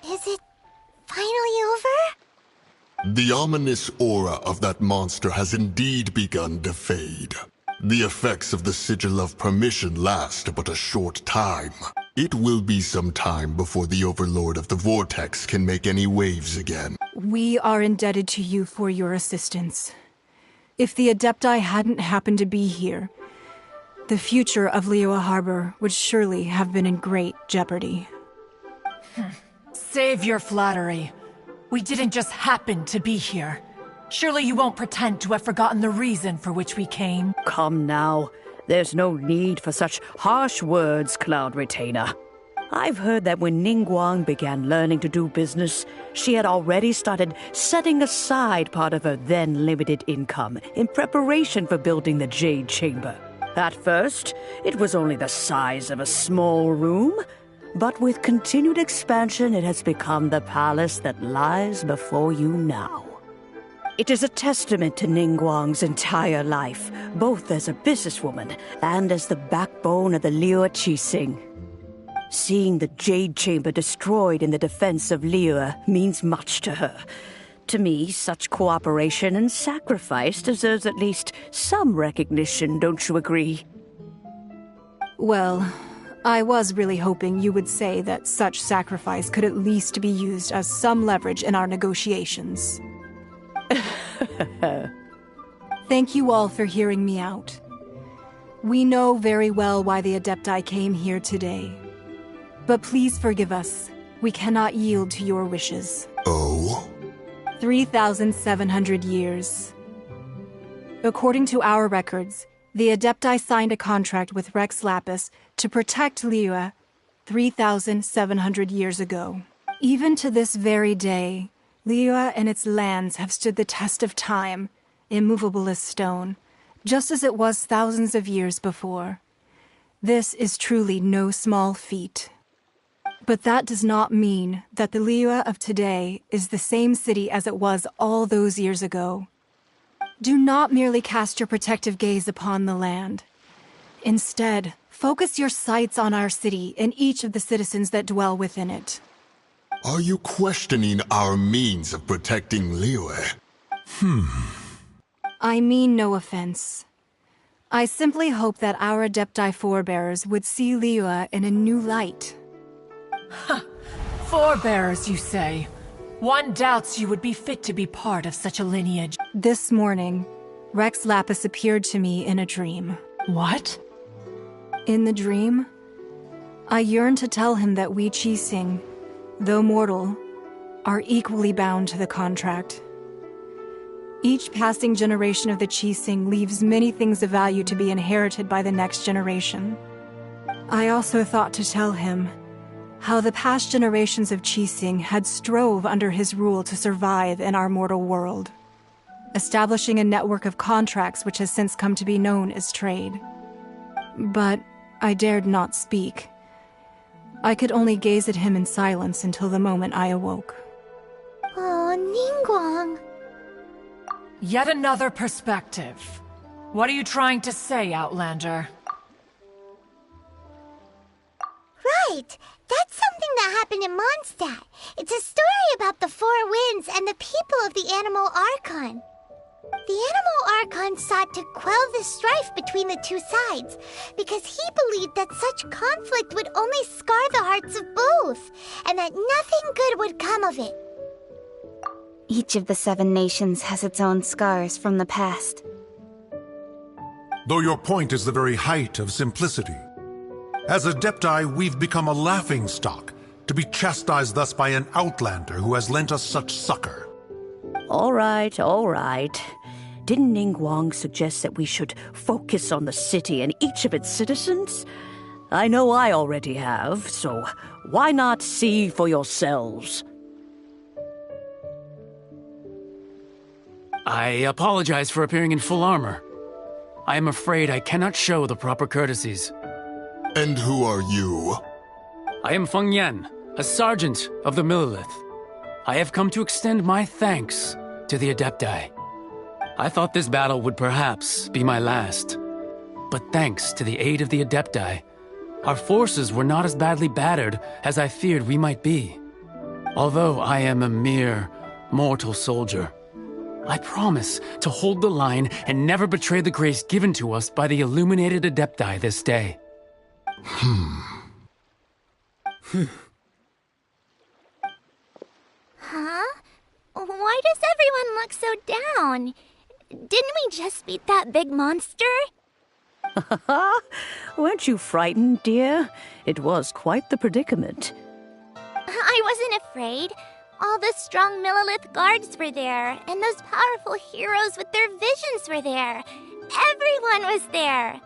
Is it finally over? The ominous aura of that monster has indeed begun to fade. The effects of the Sigil of Permission last but a short time. It will be some time before the Overlord of the Vortex can make any waves again. We are indebted to you for your assistance. If the Adepti hadn't happened to be here, the future of Liyue Harbor would surely have been in great jeopardy. Save your flattery. We didn't just happen to be here. Surely you won't pretend to have forgotten the reason for which we came. Come now. There's no need for such harsh words, Cloud Retainer. I've heard that when Ningguang began learning to do business, she had already started setting aside part of her then limited income in preparation for building the Jade Chamber. At first, it was only the size of a small room, but with continued expansion, it has become the palace that lies before you now. It is a testament to Ningguang's entire life, both as a businesswoman and as the backbone of the Liyue Qixing. Seeing the Jade Chamber destroyed in the defense of Liyue means much to her. To me, such cooperation and sacrifice deserves at least some recognition, don't you agree? Well, I was really hoping you would say that such sacrifice could at least be used as some leverage in our negotiations. Thank you all for hearing me out. We know very well why the Adepti came here today. But please forgive us. We cannot yield to your wishes. Oh? 3,700 years. According to our records, the Adepti signed a contract with Rex Lapis to protect Liyue 3,700 years ago. Even to this very day, Liyue and its lands have stood the test of time, immovable as stone, just as it was thousands of years before. This is truly no small feat. But that does not mean that the Liyue of today is the same city as it was all those years ago. Do not merely cast your protective gaze upon the land. Instead, focus your sights on our city and each of the citizens that dwell within it. Are you questioning our means of protecting Liyue? I mean no offense. I simply hope that our Adepti forebears would see Liyue in a new light. Forebearers, you say? One doubts you would be fit to be part of such a lineage. This morning, Rex Lapis appeared to me in a dream. What? In the dream, I yearned to tell him that we Qixing, though mortal, are equally bound to the contract. Each passing generation of the Qixing leaves many things of value to be inherited by the next generation. I also thought to tell him how the past generations of Qixing had strove under his rule to survive in our mortal world, establishing a network of contracts which has since come to be known as trade. But I dared not speak. I could only gaze at him in silence until the moment I awoke. Oh, Ningguang. Yet another perspective. What are you trying to say, Outlander? Right! That's something that happened in Mondstadt. It's a story about the Four Winds and the people of the Animal Archon. The Animal Archon sought to quell the strife between the two sides, because he believed that such conflict would only scar the hearts of both, and that nothing good would come of it. Each of the 7 nations has its own scars from the past. Though your point is the very height of simplicity. As Adepti, we've become a laughingstock, to be chastised thus by an outlander who has lent us such succor. All right, all right. Didn't Ningguang suggest that we should focus on the city and each of its citizens? I know I already have, so why not see for yourselves? I apologize for appearing in full armor. I am afraid I cannot show the proper courtesies. And who are you? I am Feng Yan, a sergeant of the Millelith. I have come to extend my thanks to the Adepti. I thought this battle would perhaps be my last. But thanks to the aid of the Adepti, our forces were not as badly battered as I feared we might be. Although I am a mere mortal soldier, I promise to hold the line and never betray the grace given to us by the illuminated Adepti this day. Huh? Why does everyone look so down? Didn't we just beat that big monster? Weren't you frightened, dear? It was quite the predicament. I wasn't afraid. All the strong Millelith guards were there, and those powerful heroes with their visions were there. Everyone was there.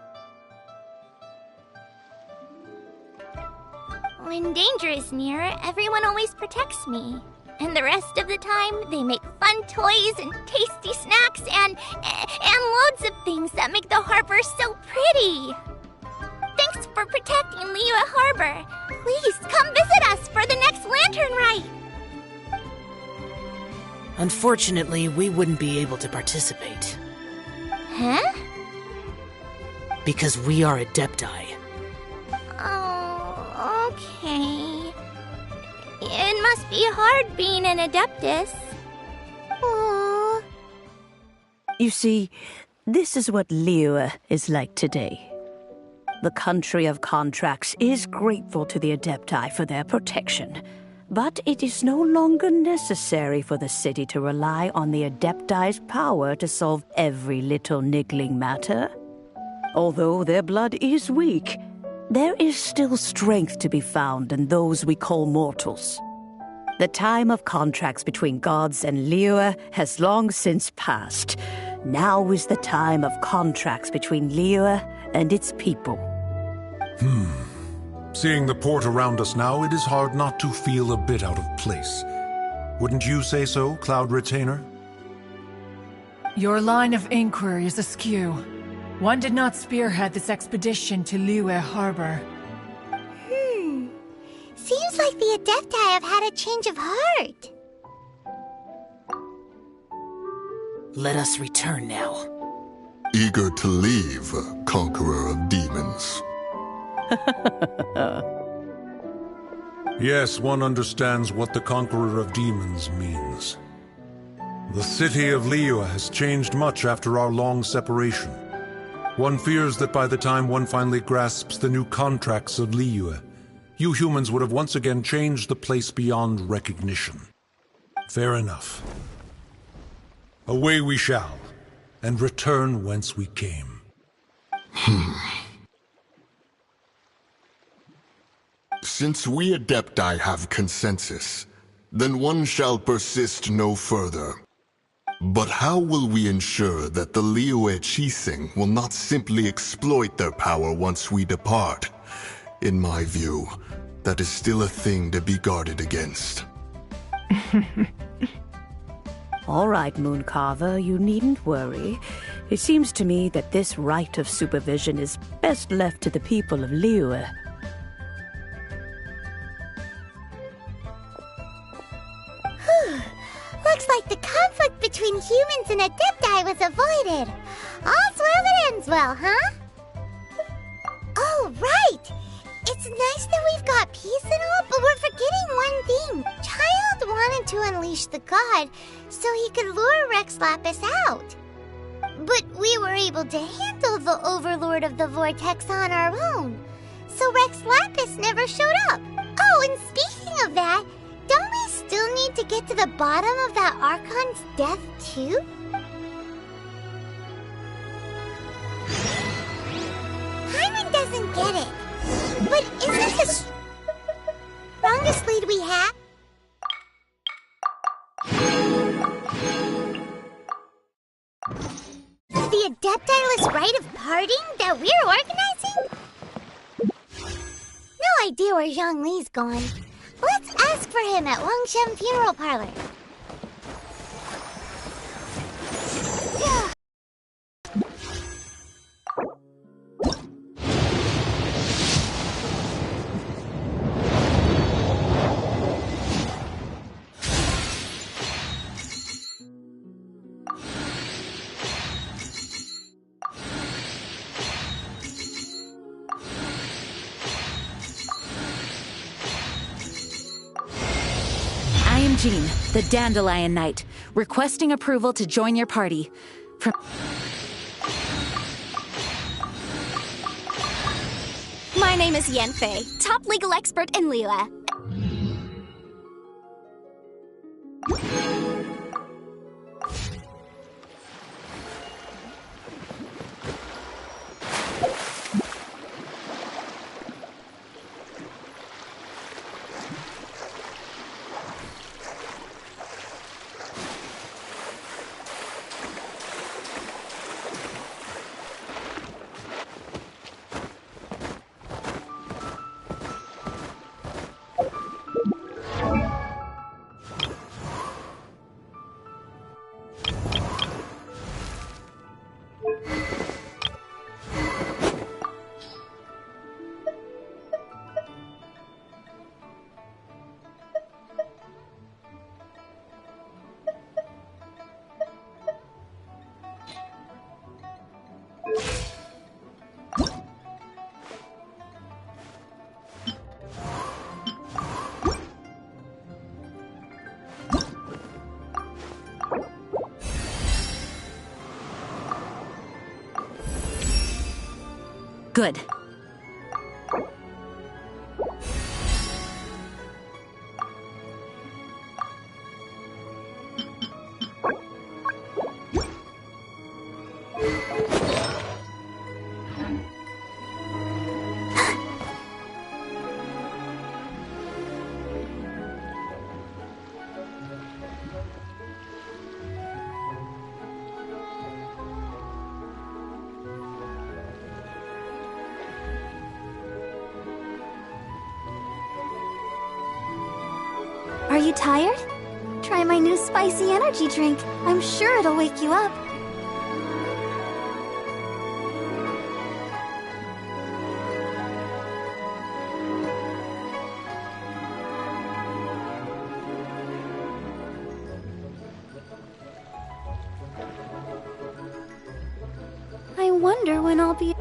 When danger is near, everyone always protects me. And the rest of the time, they make fun toys and tasty snacks and loads of things that make the harbor so pretty. Thanks for protecting Liyue Harbor. Please come visit us for the next lantern rite. Unfortunately, we wouldn't be able to participate. Huh? Because we are Adepti. Oh, okay. It must be hard being an Adeptus. Aww. You see, this is what Liyue is like today. The country of contracts is grateful to the Adepti for their protection, but it is no longer necessary for the city to rely on the Adepti's power to solve every little niggling matter. Although their blood is weak, there is still strength to be found in those we call mortals. The time of contracts between gods and Liyue has long since passed. Now is the time of contracts between Liyue and its people. Seeing the port around us now, it is hard not to feel a bit out of place. Wouldn't you say so, Cloud Retainer? Your line of inquiry is askew. One did not spearhead this expedition to Liyue Harbor. Seems like the Adepti have had a change of heart. Let us return now. Eager to leave, Conqueror of Demons. Yes, one understands what the Conqueror of Demons means. The city of Liyue has changed much after our long separation. One fears that by the time one finally grasps the new contracts of Liyue, you humans would have once again changed the place beyond recognition. Fair enough. Away we shall, and return whence we came. Since we Adepti have consensus, then one shall persist no further. But how will we ensure that the Liyue Chising will not simply exploit their power once we depart? In my view, that is still a thing to be guarded against. All right, Mooncarver, you needn't worry. It seems to me that this right of supervision is best left to the people of Liyue. Looks like the conflict between humans and Adepti was avoided. All's well that ends well, huh? Oh, right! It's nice that we've got peace and all, but we're forgetting one thing. Child wanted to unleash the god so he could lure Rex Lapis out. But we were able to handle the Overlord of the Vortex on our own, so Rex Lapis never showed up. Oh, and speaking of that, don't we still need to get to the bottom of that Archon's death, too? Hyman doesn't get it. But isn't the strongest lead we have? The Adepti-less rite of parting that we're organizing? No idea where Zhongli's gone. Let's ask for him at Wangshen Funeral Parlor. Jean, the Dandelion Knight, requesting approval to join your party. My name is Yanfei, top legal expert in Liyue. Good. you tired? Try my new spicy energy drink. I'm sure it'll wake you up. I wonder when I'll be...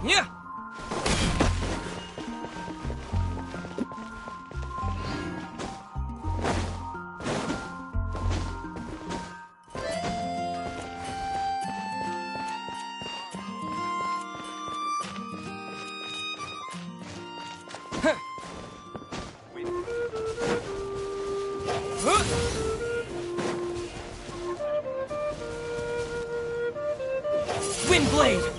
Yeah. Windblade!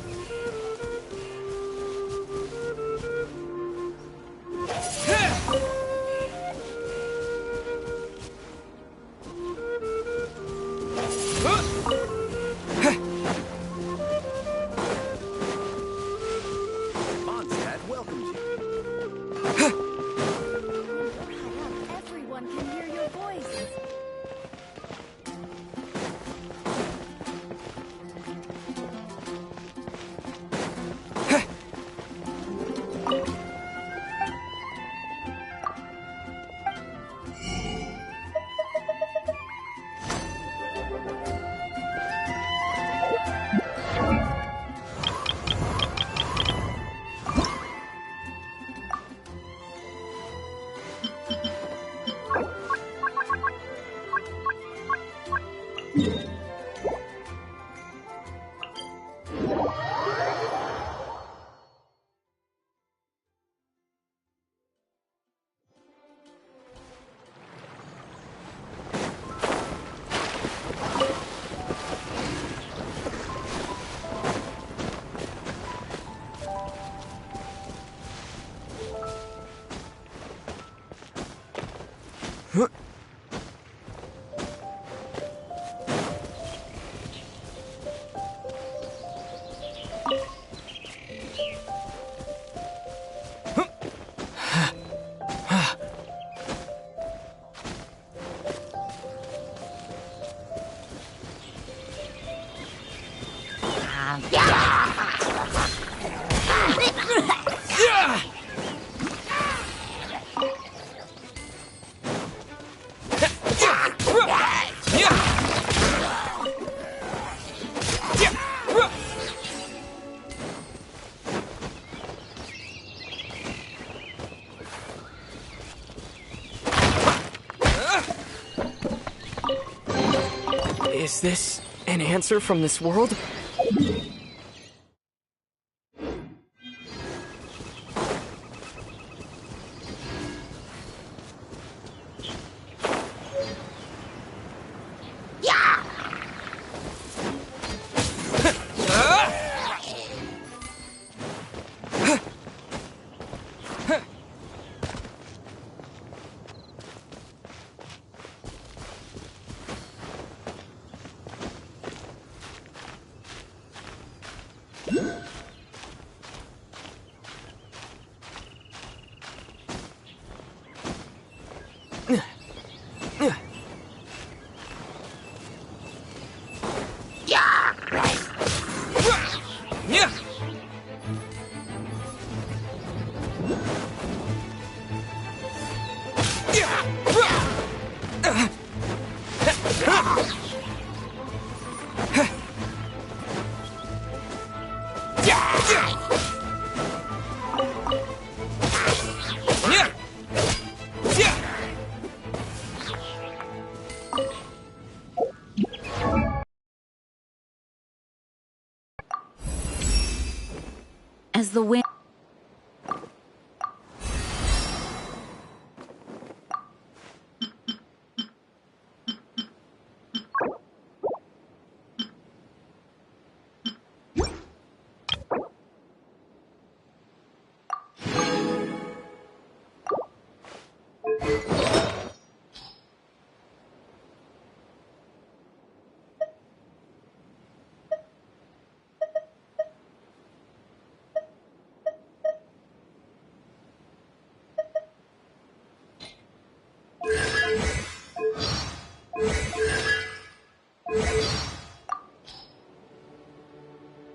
Everyone can hear your voice. Is this an answer from this world? as the wind.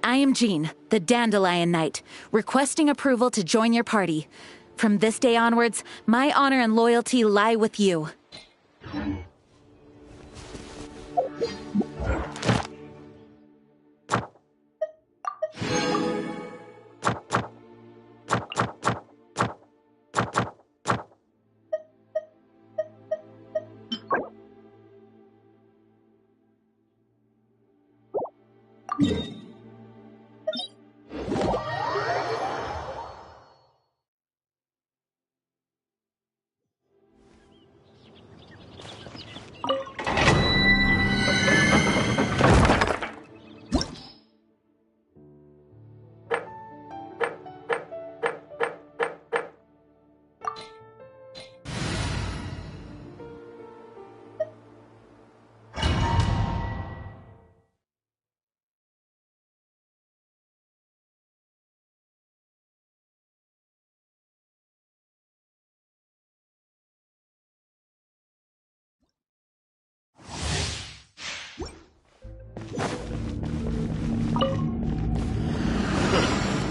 I am Jean, the Dandelion Knight, requesting approval to join your party. From this day onwards, my honor and loyalty lie with you.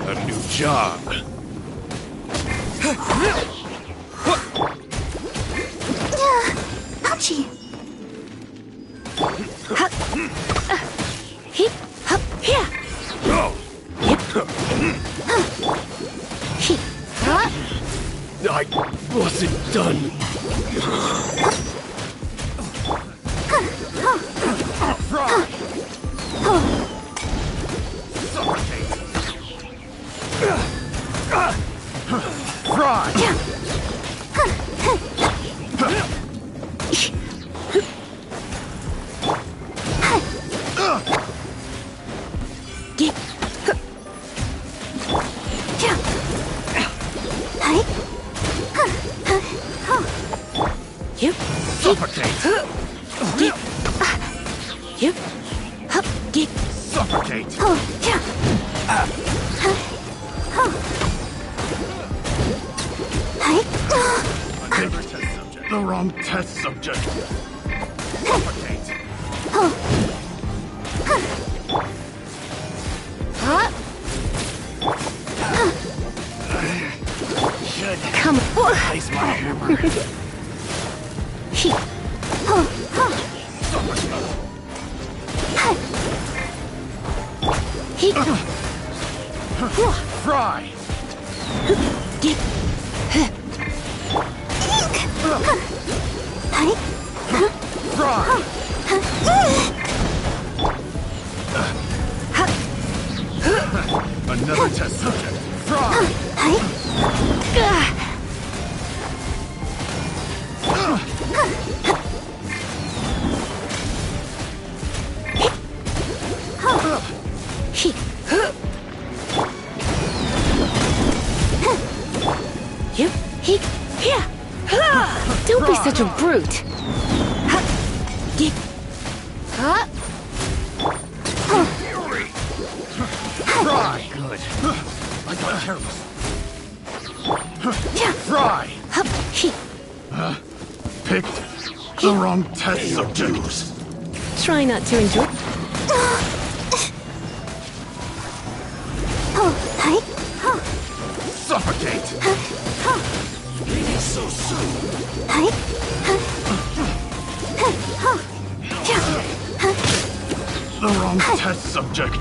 A new job. Ouchie! I wasn't done. The wrong test subject. Suffocate. Should come place my hammer. Fry. Another test subject. Don't be such a brute. Good. I got careless. Fry. Picked the wrong test subject. Try not to enjoy. Suffocate. So soon. The wrong test subject.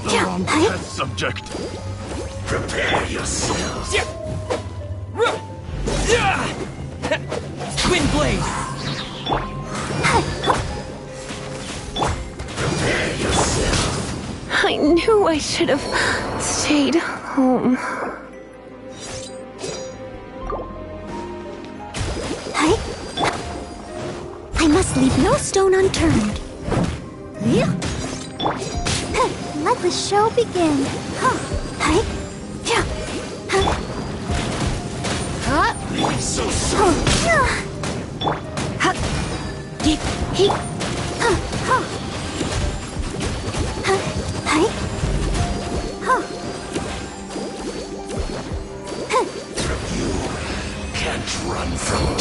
The wrong test subject. Prepare yourselves. Twin blade. knew I should have stayed home. I must leave no stone unturned. Let the show begin. So soon. You can't run from